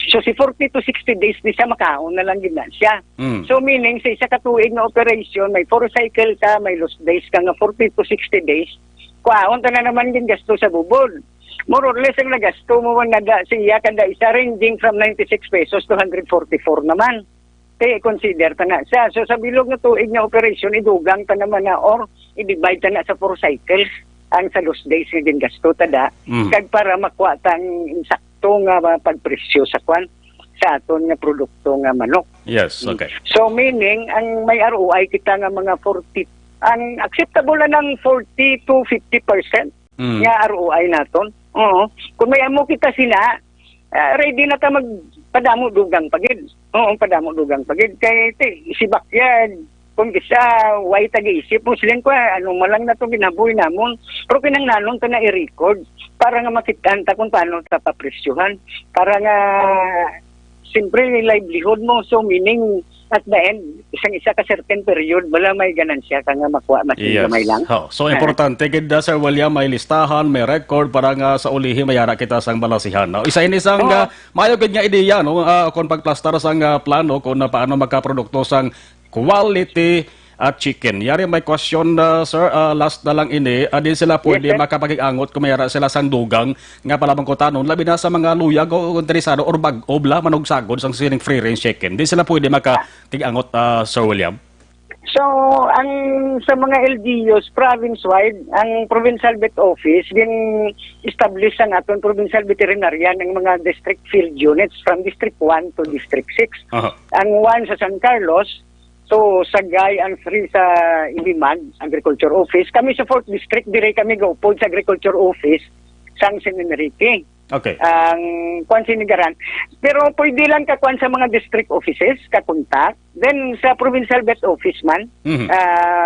So si 40 to 60 days di siya makaon na lang gina siya. So meaning sa isa ka tuig na operation may 4 cycle ka may lost days ka nga 40 to 60 days kuhaon ta na naman gin gasto sa bubod. More or less ang nagasto mo man nada siya kada isa ranging from 96 pesos to 144 naman. Consider ta na siya. So sa bilog na tuig na operation, idugang ta naman na or i-divide ta na sa 4 cycles ang sa lost days nga gingasto ta da. Kag para makuha ta ang insakto nga pagpresyo sa kwan sa aton nga produkto nga manok. Yes, okay. So meaning, ang may ROI kita nga mga 40, ang acceptable na ng 40 to 50% nga ROI naton. Kung may amo kita sila, ready na ta padamo dugang pagid. Padamo dugang pagid. Kay si backyard, kung isa, way tag-iisip mo silang ko, ano malang na ito ginabuhi namon. Pero pinangnanon ito na i-record para nga makitaan ta kung paano ito papresyuhan. Para nga, siyempre, livelihood mo. So, meaning, at the end, isang-isa ka certain period, wala may ganansya ka nga makuha, mas gamay lang. So, importante, ganda, Sir William, may listahan, may record, para nga sa ulihi, mayara kita sang balasihan. Isa-inisang, mayagad nga ideya, no? Kung pagplastar sang plano, kung paano magkaprodukto sang quality at chicken. Yari may question, sir, last na lang ini, din sila pwede makapag-angot kung mayara sila sang dugang, nga palamang ko tanon, labi na sa mga luyag o interesado or bag-obla, manugsagod sang sining free-range chicken. Din sila pwede makapag-angot, Sir William? So, ang sa mga LGUs, province-wide, ang Provincial Vet Office, din establish ang aton Provincial Veterinarian ng mga district field units from District 1 to District 6. Ang 1 sa San Carlos, so, Sagay ang 3 sa Iliman, Agriculture Office. Kami sa 4th District, dire kami gaupod sa Agriculture Office, sang San Enrique. Okay. ang kuan sinigaran. Pero pwede lang kakuan sa mga district offices, kakontak. Then sa provincial vet office man,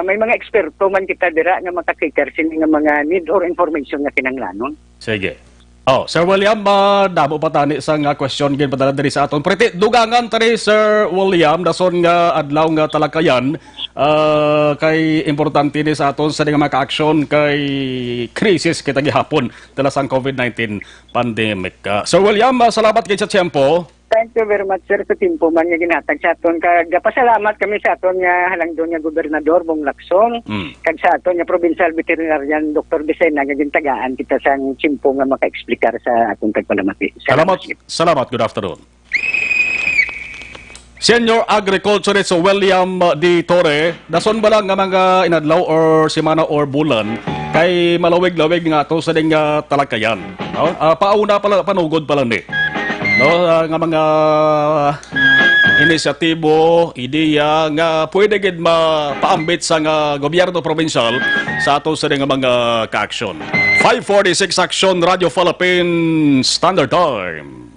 may mga eksperto man kita dira nga makakikar sini nga mga need or information nga kinanglanon. Sige. Oh, Sir William, damo pa tani sa nga question gin padala diri sa aton. Priti dugangan tani Sir William dason nga adlaw nga talakayan kay importante ni sa aton sa nga maka-action kay krisis kita gihapon dala sa COVID-19 pandemic. Sir William, salamat kay sa tiyempo. Thank you very much, sir, sa timpo man nga ginatag sa aton. Pasalamat kami sa aton nga halangdon nga gobernador Bong Lacson, kag sa aton nga provincial veterinarian Dr. Vicena nga gintagaan kita sa timpo nga maka-explicar sa aton pagpalamati. Salamat. Good afternoon. Senior Agriculturist William D. Torre, dason ba lang nga mga inadlaw or semana or bulan kay malawig-lawig nga ato sa ding talakayan. No? Pauna pala panugod pala ni. No, nga mga inisyatibo, ideya nga pwede gid mapaambit sa nga gobyerno provincial sa ato sa nga mga ka-action. 546 Action Radio Philippines Standard Time.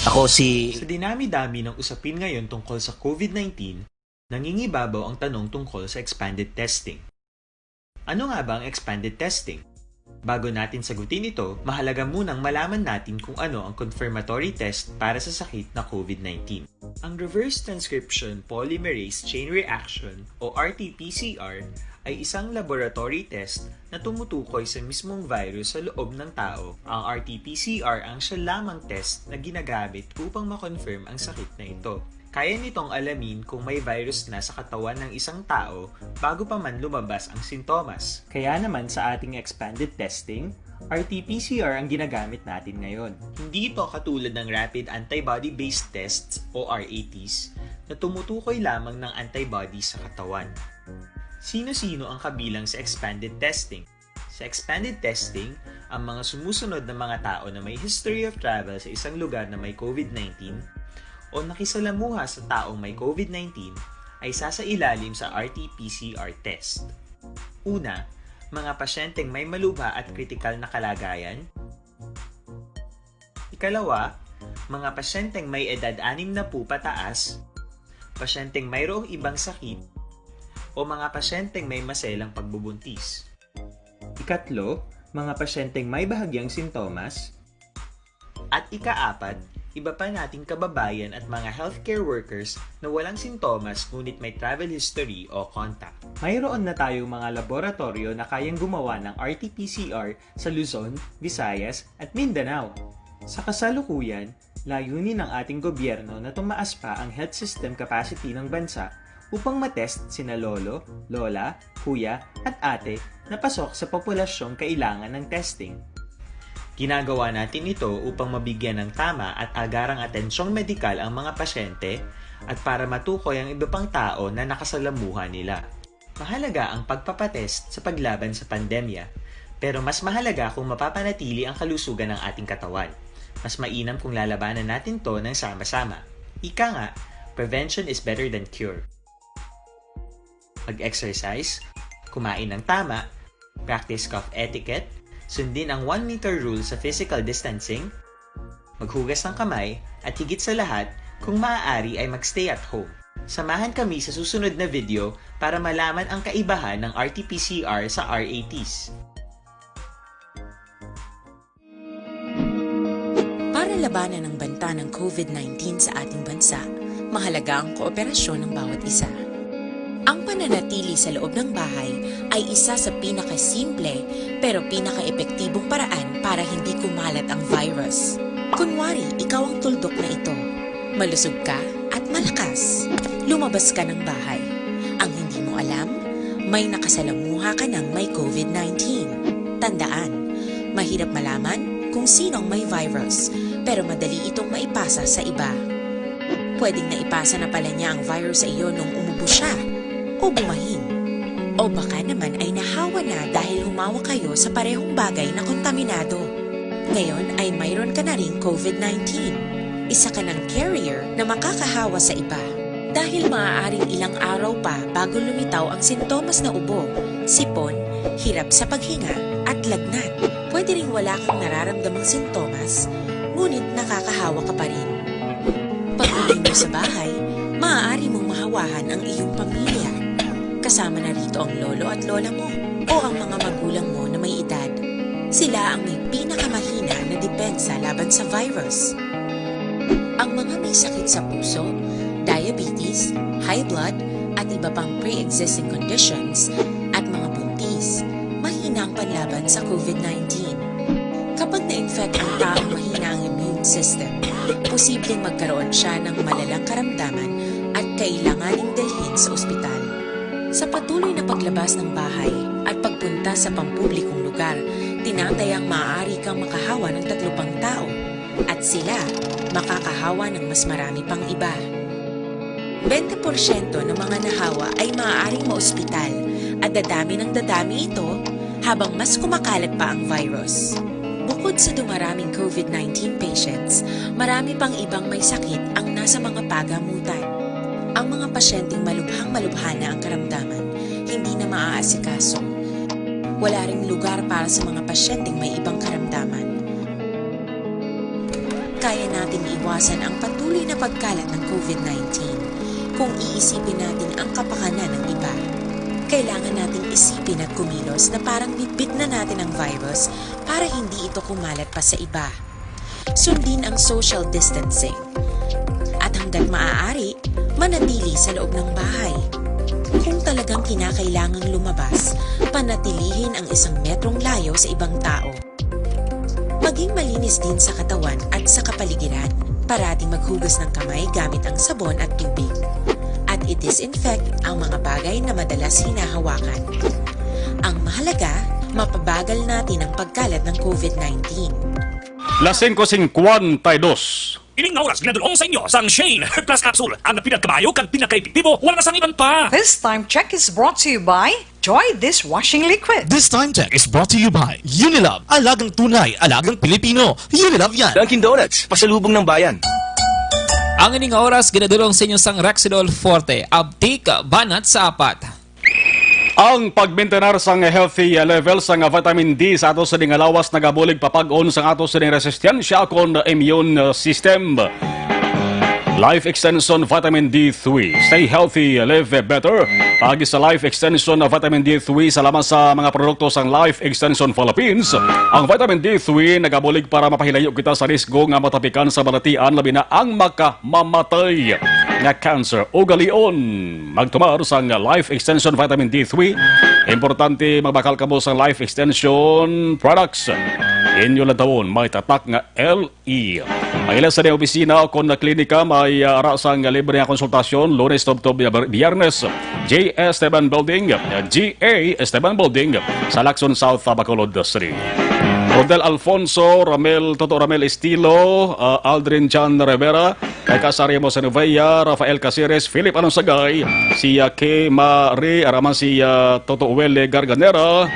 Sa dinami-dami ng usapin ngayon tungkol sa COVID-19, nangingibabaw ang tanong tungkol sa expanded testing. Ano nga ba ang expanded testing? Bago natin sagutin ito, mahalaga munang malaman natin kung ano ang confirmatory test para sa sakit na COVID-19. Ang Reverse Transcription Polymerase Chain Reaction o RT-PCR ay isang laboratory test na tumutukoy sa mismong virus sa loob ng tao. Ang RT-PCR ang siya lamang test na ginagamit upang makonfirm ang sakit na ito. Kaya nitong alamin kung may virus na sa katawan ng isang tao bago pa man lumabas ang sintomas. Kaya naman sa ating expanded testing, RT-PCR ang ginagamit natin ngayon. Hindi ito katulad ng Rapid Antibody-Based Tests o RATs na tumutukoy lamang ng antibodies sa katawan. Sino-sino ang kabilang sa expanded testing? Sa expanded testing, ang mga sumusunod na mga tao na may history of travel sa isang lugar na may COVID-19 o nakisalamuha sa taong may COVID-19 ay sasailalim sa RT-PCR test. Una, mga pasyenteng may malubha at kritikal na kalagayan. Ikalawa, mga pasyenteng may edad 60 pataas, pasyenteng mayroong ibang sakit, o mga pasyenteng may maselang pagbubuntis. Ikatlo, mga pasyenteng may bahagyang sintomas. At ikaapat, iba pa nating kababayan at mga healthcare workers na walang sintomas ngunit may travel history o contact. Mayroon na tayong mga laboratorio na kayang gumawa ng RT-PCR sa Luzon, Visayas at Mindanao. Sa kasalukuyan, layunin ng ating gobyerno na tumaas pa ang health system capacity ng bansa upang matest sina lolo, lola, kuya at ate na pasok sa populasyong kailangan ng testing. Ginagawa natin ito upang mabigyan ng tama at agarang atensyong medikal ang mga pasyente at para matukoy ang iba pang tao na nakasalamuha nila. Mahalaga ang pagpapatest sa paglaban sa pandemya, pero mas mahalaga kung mapapanatili ang kalusugan ng ating katawan. Mas mainam kung lalabanan natin to ng sama-sama. Ika nga, prevention is better than cure. Mag-exercise, kumain ng tama, practice cough etiquette, sundin ang 1 meter rule sa physical distancing, maghugas ng kamay, at higit sa lahat, kung maaari ay magstay at home. Samahan kami sa susunod na video para malaman ang kaibahan ng RT-PCR sa RATs. Para labanan ang banta ng COVID-19 sa ating bansa, mahalaga ang kooperasyon ng bawat isa. Ang pananatili sa loob ng bahay ay isa sa pinakasimple pero pinaka-epektibong paraan para hindi kumalat ang virus. Kunwari, ikaw ang tuldok na ito. Malusog ka at malakas. Lumabas ka ng bahay. Ang hindi mo alam, may nakasalamuha ka ng may COVID-19. Tandaan, mahirap malaman kung sino ang may virus, pero madali itong maipasa sa iba. Pwedeng naipasa na pala niya ang virus sa iyo nung umubo siya o bumahin. O baka naman ay nahawa na dahil humawa kayo sa parehong bagay na kontaminado. Ngayon ay mayroon ka na ring COVID-19. Isa ka ng carrier na makakahawa sa iba. Dahil maaaring ilang araw pa bago lumitaw ang sintomas na ubo, sipon, hirap sa paghinga at lagnat. Pwede Pwede ring wala kang nararamdamang sintomas, ngunit nakakahawa ka pa rin. Pag-uwi mo sa bahay, maaari mong mahawahan ang iyong pamilya. Kasama na rito ang lolo at lola mo o ang mga magulang mo na may edad. Sila ang may pinakamahina na depensa laban sa virus. Ang mga may sakit sa puso, diabetes, high blood, at iba pang pre-existing conditions at mga buntis, mahina ang panlaban sa COVID-19. Kapag na-infect ang taong mahina ang immune system, posibleng magkaroon siya ng malalang karamdaman at kailanganing dalhin sa ospital. Sa patuloy na paglabas ng bahay at pagpunta sa pampublikong lugar, tinatayang maaari kang makahawa ng 3 pang tao at sila makakahawa ng mas marami pang iba. 20% ng mga nahawa ay maaaring maospital at dadami ng dadami ito habang mas kumakalat pa ang virus. Bukod sa dumaraming COVID-19 patients, marami pang ibang may sakit ang nasa mga pagamutan. Ang mga pasyenteng malubhang-malubha na ang karamdaman, hindi na maaasikaso. Wala ring lugar para sa mga pasyenteng may ibang karamdaman. Kaya nating iwasan ang patuloy na pagkalat ng COVID-19 kung iisipin natin ang kapakanan ng iba. Kailangan nating isipin at kumilos na parang bitbit na natin ang virus para hindi ito kumalat pa sa iba. Sundin ang social distancing. At hanggat maaari, manatili sa loob ng bahay. Kung talagang kinakailangang lumabas, panatilihin ang 1 metrong layo sa ibang tao. Maging malinis din sa katawan at sa kapaligiran. Parating maghugas ng kamay gamit ang sabon at tubig. At i-disinfect ang mga bagay na madalas hinahawakan. Ang mahalaga, mapabagal natin ang pagkalat ng COVID-19. Las 5:52. Ining na oras ginadulong sa inyo sang Shane Plus Capsule. Ang pinagkabayo kag pinakaepektibo, wala na sang iban pa. This time check is brought to you by Joy Dishwashing Liquid. This time check is brought to you by Unilove. Alagang tunay, alagang Pilipino. Unilove yan. Dunkin Donuts, pasalubong ng bayan. Ang ining oras ginadulong sa inyo sang Rexidol Forte. Abtik, banat sa 4. Ang pagmaintenar sang healthy level sang vitamin D sa ato sa dingalawas nagabulig papag-on sang ato sa ding resistensya kon immune system. Life Extension Vitamin D3. Stay healthy, live better. Pagi sa Life Extension Vitamin D3 salamat sa mga produkto sang Life Extension Philippines. Ang Vitamin D3 nagabulig para mapahilayo kita sa risgo nga matapikan sa balatian labi na ang makamamatay nga cancer o galion. Magtumar sang Life Extension Vitamin D3. Importante magbakal kamo sa Life Extension products. Inyo lang taon may tatak nga LE. Ang ilan sa opisina o kon na klinika may arasang libre nga konsultasyon Lunes to Biyernes. J. Esteban Building, GA Esteban Building sa Lacson South, Bacolod City. Rodel Alfonso, Toto Ramel Estilo, Aldrin Chan Rivera, kay Casarimo Sanovella, Rafael Caceres, Philip Alonsagay, si K. Marie, araman si Toto Uwele Garganera,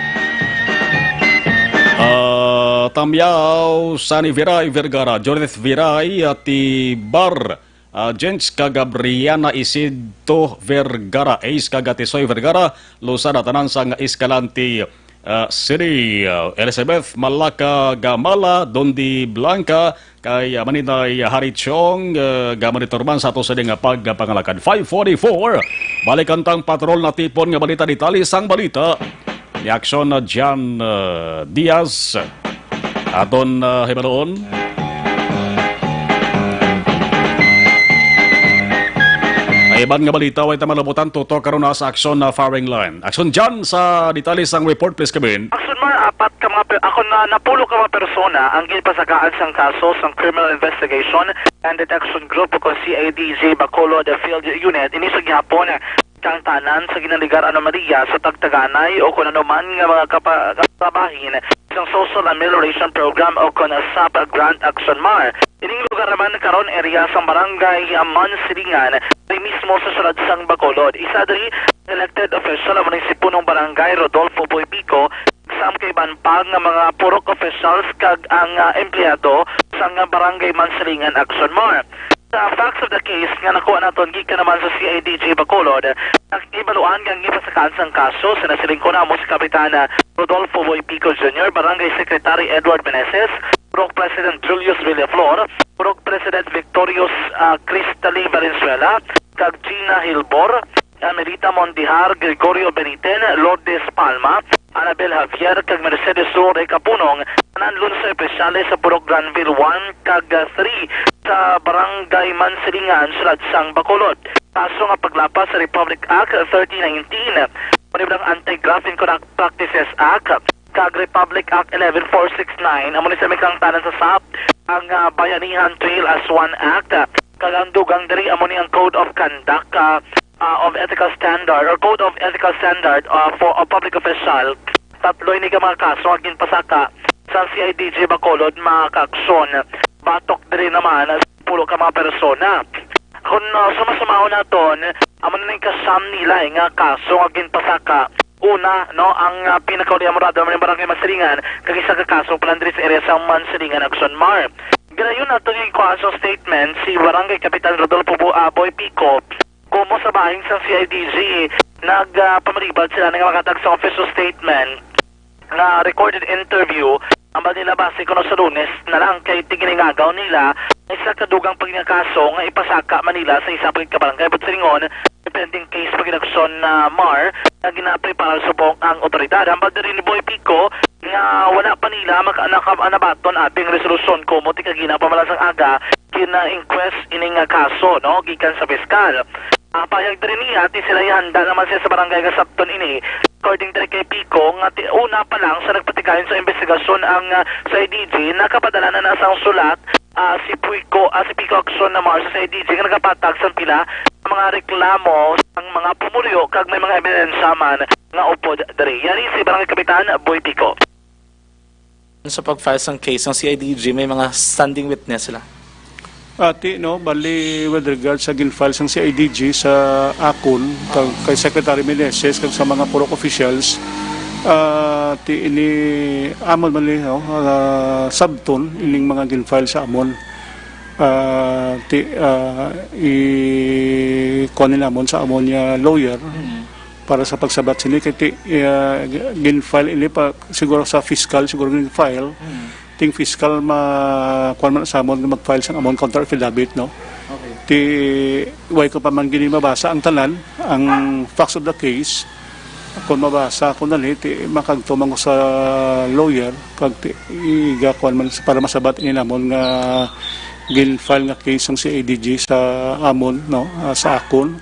Tamyaw, Sani Viray Vergara, Judith Viray, Tibar, Jens Gabriana Isidto Vergara, Ace Kagatisoy Vergara, Lusana Tanan sang Escalante City, Elizabeth Malaka Gamala, Dondi Blanca, kay Maninay Harichong, gamanitorman sa ato sa nga pagpangalakad. 5:44, balikantang patrol na tipon nga balita di tali sang balita. Reaksyon na Jan Diaz. Aton hibaroon. Iban nga balita way tamalabutan tuto karon na sa aksyon na firing line. Aksyon Jan sa detalye sang report please kabin. Aksyon ma apat ka mga ako na napulo ka mga persona ang ginpasakaan sang kaso sang Criminal Investigation and Detection Group o CIDG Bacolod Field Unit ini sa gihapon kang tanan sa ginaligar anomalya sa tagtaganay o kung ano man nga mga katrabahin sa Social Amelioration Program o kung SAP Grant Action Mar. Ining lugar naman karon area sa barangay Mansilingan ay mismo sa sulad sang Bacolod. Isa diri elected official ang munisipunong barangay Rodolfo Boypico sa kay banpag nga mga purok officials kag ang empleyado sa barangay Mansilingan Action Mar. Sa facts of the case nga nakuha naton gikan naman sa CIDG Bacolod, nag-ibaluan nga gipasakaan sang kaso sa nasilingko na mo si Kapitan Rodolfo Boy Pico Jr., Barangay Secretary Edward Meneses, Purok President Julius Villaflor, Purok President Victorious Cristali Valenzuela, kag Gina Hilbor, Merita Mondihar, Gregorio Beniten, Lourdes Palma, Anabel Javier, kag Mercedes Sore Kapunong, nanlun sa espesyale sa Purok Granville 1 kag 3 sa Barangay Mansilingan, Suladsang, Bacolod. Kaso nga paglapas sa Republic Act 3019, panibang Anti-Graft Practices Act, kag Republic Act 11469, amon sa mikang tanan sa SAP, ang Bayanihan Trail as One Act, kag ang dugang diri amon ang Code of Conduct of Ethical Standard or Code of Ethical Standard for a Public Official. Tatloy ni ka mga kaso agin pasaka sa CIDG Bacolod mga kaakson. Batok diri naman pulo ka mga persona. Kung sumasamaon naton, amon na yung kasam nila nga kaso agin pasaka. Una, no, ang pinakauli amorado ng Barangay Mansilingan, kag isa ka kaso palandri sa area sa Mansilingan, Action Mar. Ganayon nato yung kaso statement si Barangay Kapitan Rodolfo Boy Pico, kumo sa bahing sa CIDG, nagpamaribad sila ng makatag sa official statement na recorded interview ang ba nila base kuno sa Lunes na lang kay tiginingagaw nila isa kadugang pagngakaso nga ipasaka Manila sa isa pagit kabarangay but silingon pending case paginaksyon na Mar na ginaprepara subong ang otoridad. Ang diri ni Boy Pico nga wala pa nila anabaton ating resolusyon kumo ti kagina pamalasang aga kina-inquest ining kaso no gikan sa piskal. Payag diri niya ti sila handa naman siya sa barangay nga sabton ini. According to kay Pico, nga una pa lang sa nagpatikayon sa investigasyon ang sa IDG, nakapadala na nasang sulat si Pico Action na Mars sa IDG nga nagapatag sa pila mga reklamo ng mga pumulyo kag may mga ebidensya man nga upod diri. Yari si Barangay Kapitan Boy Pico. Sa pag-file ng case ng CIDG, may mga standing witness sila. Ati, no, bali with regards sa ginfile sang CIDG sa akon kay Secretary Meneses kag sa mga purok officials ti ini amon mali no sabton ining mga ginfile sa amon ti i amon sa amon ya lawyer para sa pagsabat sini kay ti ginfile ini pa siguro sa fiscal siguro ginfile ting fiscal kuan man sa amon mag-file sang amon counter affidavit no. Okay. Ti way ko pa man gini mabasa ang tanan ang facts of the case kung mabasa ko nali ti makagtumang ko sa lawyer pag ti iga kuan man para masabat ini namon nga gin-file nga case ang CIDG sa amon no sa akon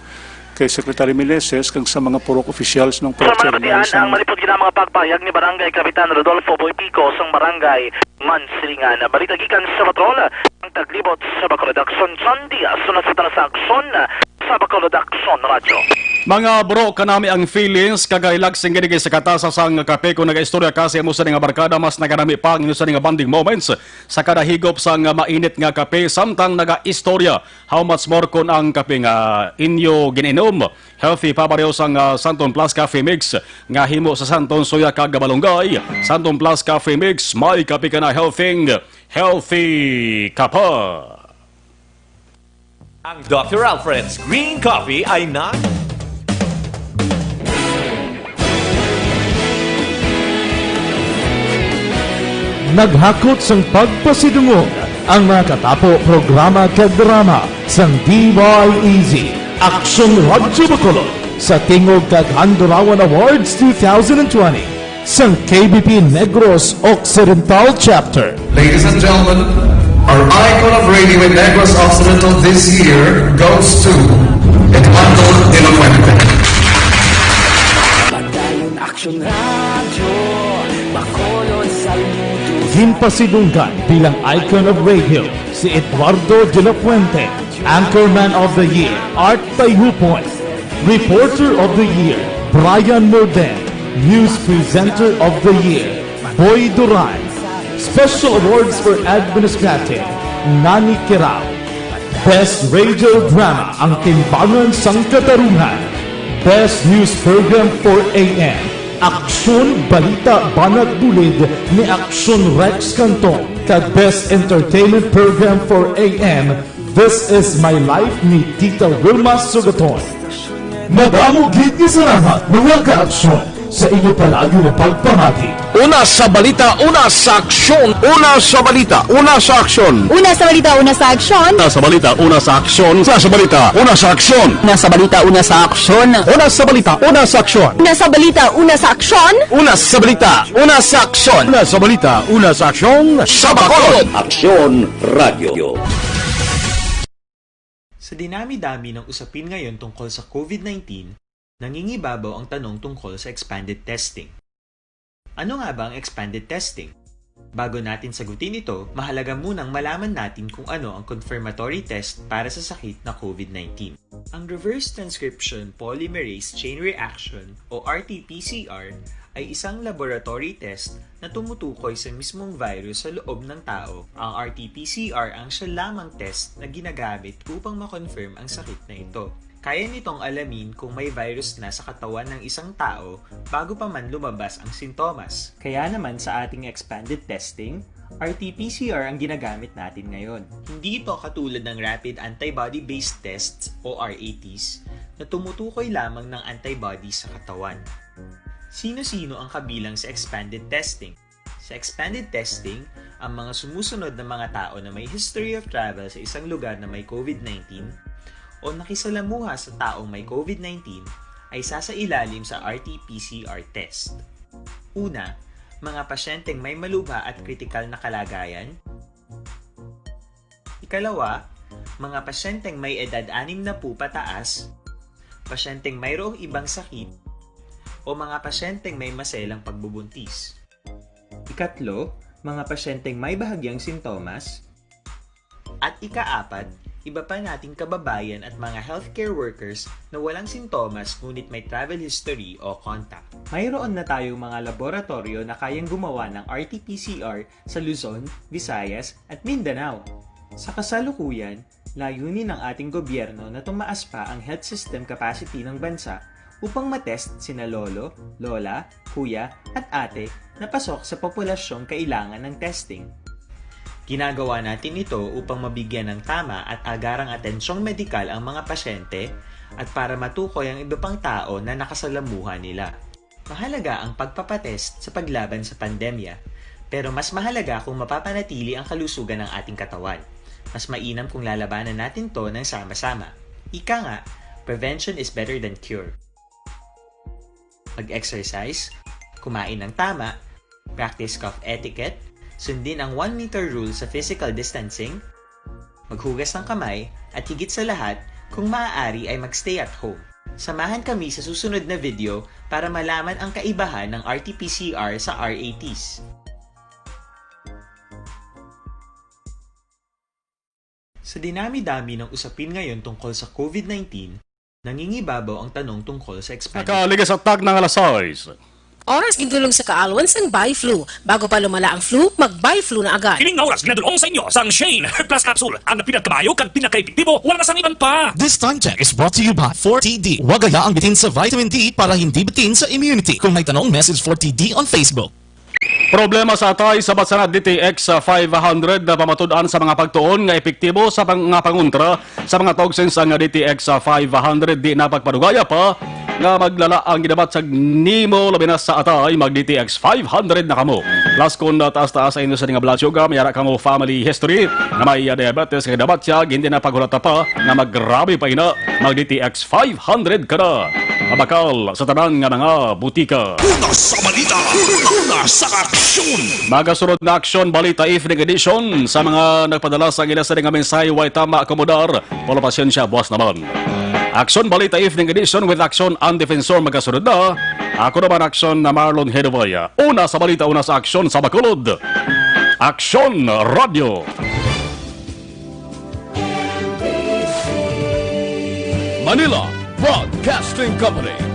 kay Secretary Meneses kag sa mga purok officials ng Purok Ceremony. Ang malipod gina mga pagpayag ni Barangay Kapitan Rodolfo Boy Pico sa Barangay Mansilingan. Balita gikan sa patrol ang taglibot sa Bacolod Action John Diaz sunod sa aksyon sa Bacolod Action Radio. Mga bro, kanami ang feelings kagailag sing gini sa katasa sang kape kung nagaistorya kasi mo sa nga barkada mas naganami pa ang sa nga bonding moments sa kada higop sang mainit nga kape samtang nagaistorya how much more kon ang kape nga inyo gininom healthy pa pareho sang Santon Plus Cafe Mix nga himo sa Santon Soya kag Balonggay. Santon Plus Cafe Mix may kape ka na healthy ka pa. Ang Dr. Alfred's Green Coffee ay naghakot sang pagpasidungog ang mga katapo programa kag drama sang DYEZ Action Radyo Bacolod sa tingog kag Handurawan Awards 2020 sang KBP Negros Occidental Chapter. Ladies and gentlemen, our icon of radio in Negros Occidental this year goes to Eduardo de la Fuente. Padayon Action Radio Bacolod Saludos. Himpasidunggan bilang icon of radio si Eduardo de la Fuente, Anchorman of the Year, Art Tayhupoy, Reporter of the Year, Brian Morden, News Presenter of the Year, Boy Duran, Special Awards for Administrative, Nani Kirao, Best Radio Drama, Ang Timbangan sang Katarungan, Best News Program for AM, Aksyon Balita Banat Bulid ni Aksyon Rex Canton, kag Best Entertainment Program for AM, This is My Life ni Tita Wilma Sugatoy. Madamo gid ni salamat mga ka-aksyon sa inyo palagi na pagpamati. Una sa balita, una sa aksyon. Una sa balita, una sa aksyon. Una sa balita, una sa aksyon. Una sa balita, una sa aksyon. Una sa balita, una sa aksyon. Una sa balita, una sa aksyon. Una sa balita, una sa aksyon. Una sa balita, una sa aksyon. Una sa balita, una sa aksyon. Una sa balita, una sa aksyon. Sa Bacolod. Aksyon Radio. Sa dinami-dami ng usapin ngayon tungkol sa COVID-19, nangingibabaw ang tanong tungkol sa expanded testing. Ano nga ba ang expanded testing? Bago natin sagutin ito, mahalaga munang malaman natin kung ano ang confirmatory test para sa sakit na COVID-19. Ang reverse transcription polymerase chain reaction o RT-PCR ay isang laboratory test na tumutukoy sa mismong virus sa loob ng tao. Ang RT-PCR ang siya lamang test na ginagamit upang makonfirm ang sakit na ito. Kaya nitong alamin kung may virus na sa katawan ng isang tao bago pa man lumabas ang sintomas. Kaya naman sa ating expanded testing, RT-PCR ang ginagamit natin ngayon. Hindi ito katulad ng rapid antibody-based tests o RATs na tumutukoy lamang ng antibodies sa katawan. Sino-sino ang kabilang sa expanded testing? Sa expanded testing, ang mga sumusunod na mga tao na may history of travel sa isang lugar na may COVID-19 o nakisalamuha sa taong may COVID-19 ay sasailalim sa RT-PCR test. Una, mga pasyenteng may malubha at kritikal na kalagayan. Ikalawa, mga pasyenteng may edad 60 pataas, pasyenteng mayroong ibang sakit, o mga pasyenteng may maselang pagbubuntis. Ikatlo, mga pasyenteng may bahagyang sintomas. At ikaapat, iba pa nating kababayan at mga healthcare workers na walang sintomas ngunit may travel history o contact. Mayroon na tayong mga laboratorio na kayang gumawa ng RT-PCR sa Luzon, Visayas at Mindanao. Sa kasalukuyan, layunin ng ating gobyerno na tumaas pa ang health system capacity ng bansa upang matest sina lolo, lola, kuya at ate na pasok sa populasyong kailangan ng testing. Ginagawa natin ito upang mabigyan ng tama at agarang atensyong medikal ang mga pasyente at para matukoy ang iba pang tao na nakasalamuha nila. Mahalaga ang pagpapatest sa paglaban sa pandemya, pero mas mahalaga kung mapapanatili ang kalusugan ng ating katawan. Mas mainam kung lalabanan natin to ng sama-sama. Ika nga, prevention is better than cure. Mag-exercise, kumain ng tama, practice cough etiquette, sundin ang 1 meter rule sa physical distancing, maghugas ng kamay, at higit sa lahat, kung maaari ay magstay at home. Samahan kami sa susunod na video para malaman ang kaibahan ng RT-PCR sa RATs. Sa dinami-dami ng usapin ngayon tungkol sa COVID-19, nangingibabaw ang tanong tungkol sa expanded. Nakaligas at tag ng alas 6. Oras gindulong sa kaalwan sang Bi-Flu. Bago pa lumala ang flu, mag-Bi-Flu na agad. Kining nga oras ginadulong sa inyo sang Shane Plus Capsule. Ang pinagkabayo kag pinakaepektibo, wala na sang iban pa. This time check is brought to you by 4TD. Huwag hayaang bitin sa vitamin D para hindi bitin sa immunity. Kung may tanong, message 4TD on Facebook. Problema sa atay sa Batsanat DTX 500 na pamatud-an sa mga pagtuon nga epektibo sa mga panguntra sa mga toxins ang DTX 500 di napagpadugaya pa nga maglala ang ginabat sa nimo labi na sa atay mag DTX 500 na kamo. Plus kung taas-taas sa inyo sa nga blood sugar, mayara kamo family history na may diabetes nga dapat siya hindi na paghulata pa na maggrabe pa ina mag DTX 500 ka na. Mabakal sa tanan nga mga butika. Una sa balita, una sa aksyon. Magasunod na aksyon balita evening edition sa mga nagpadala sa ginasa nga mensahe way tama akomodar. Polo pasyensya buwas naman. Aksyon balita evening edition with aksyon ang defensor magasunod na. Ako naman aksyon na Marlon Hedovaya. Una sa balita, una sa aksyon sa Bacolod. Aksyon Radio. Manila Broadcasting Company.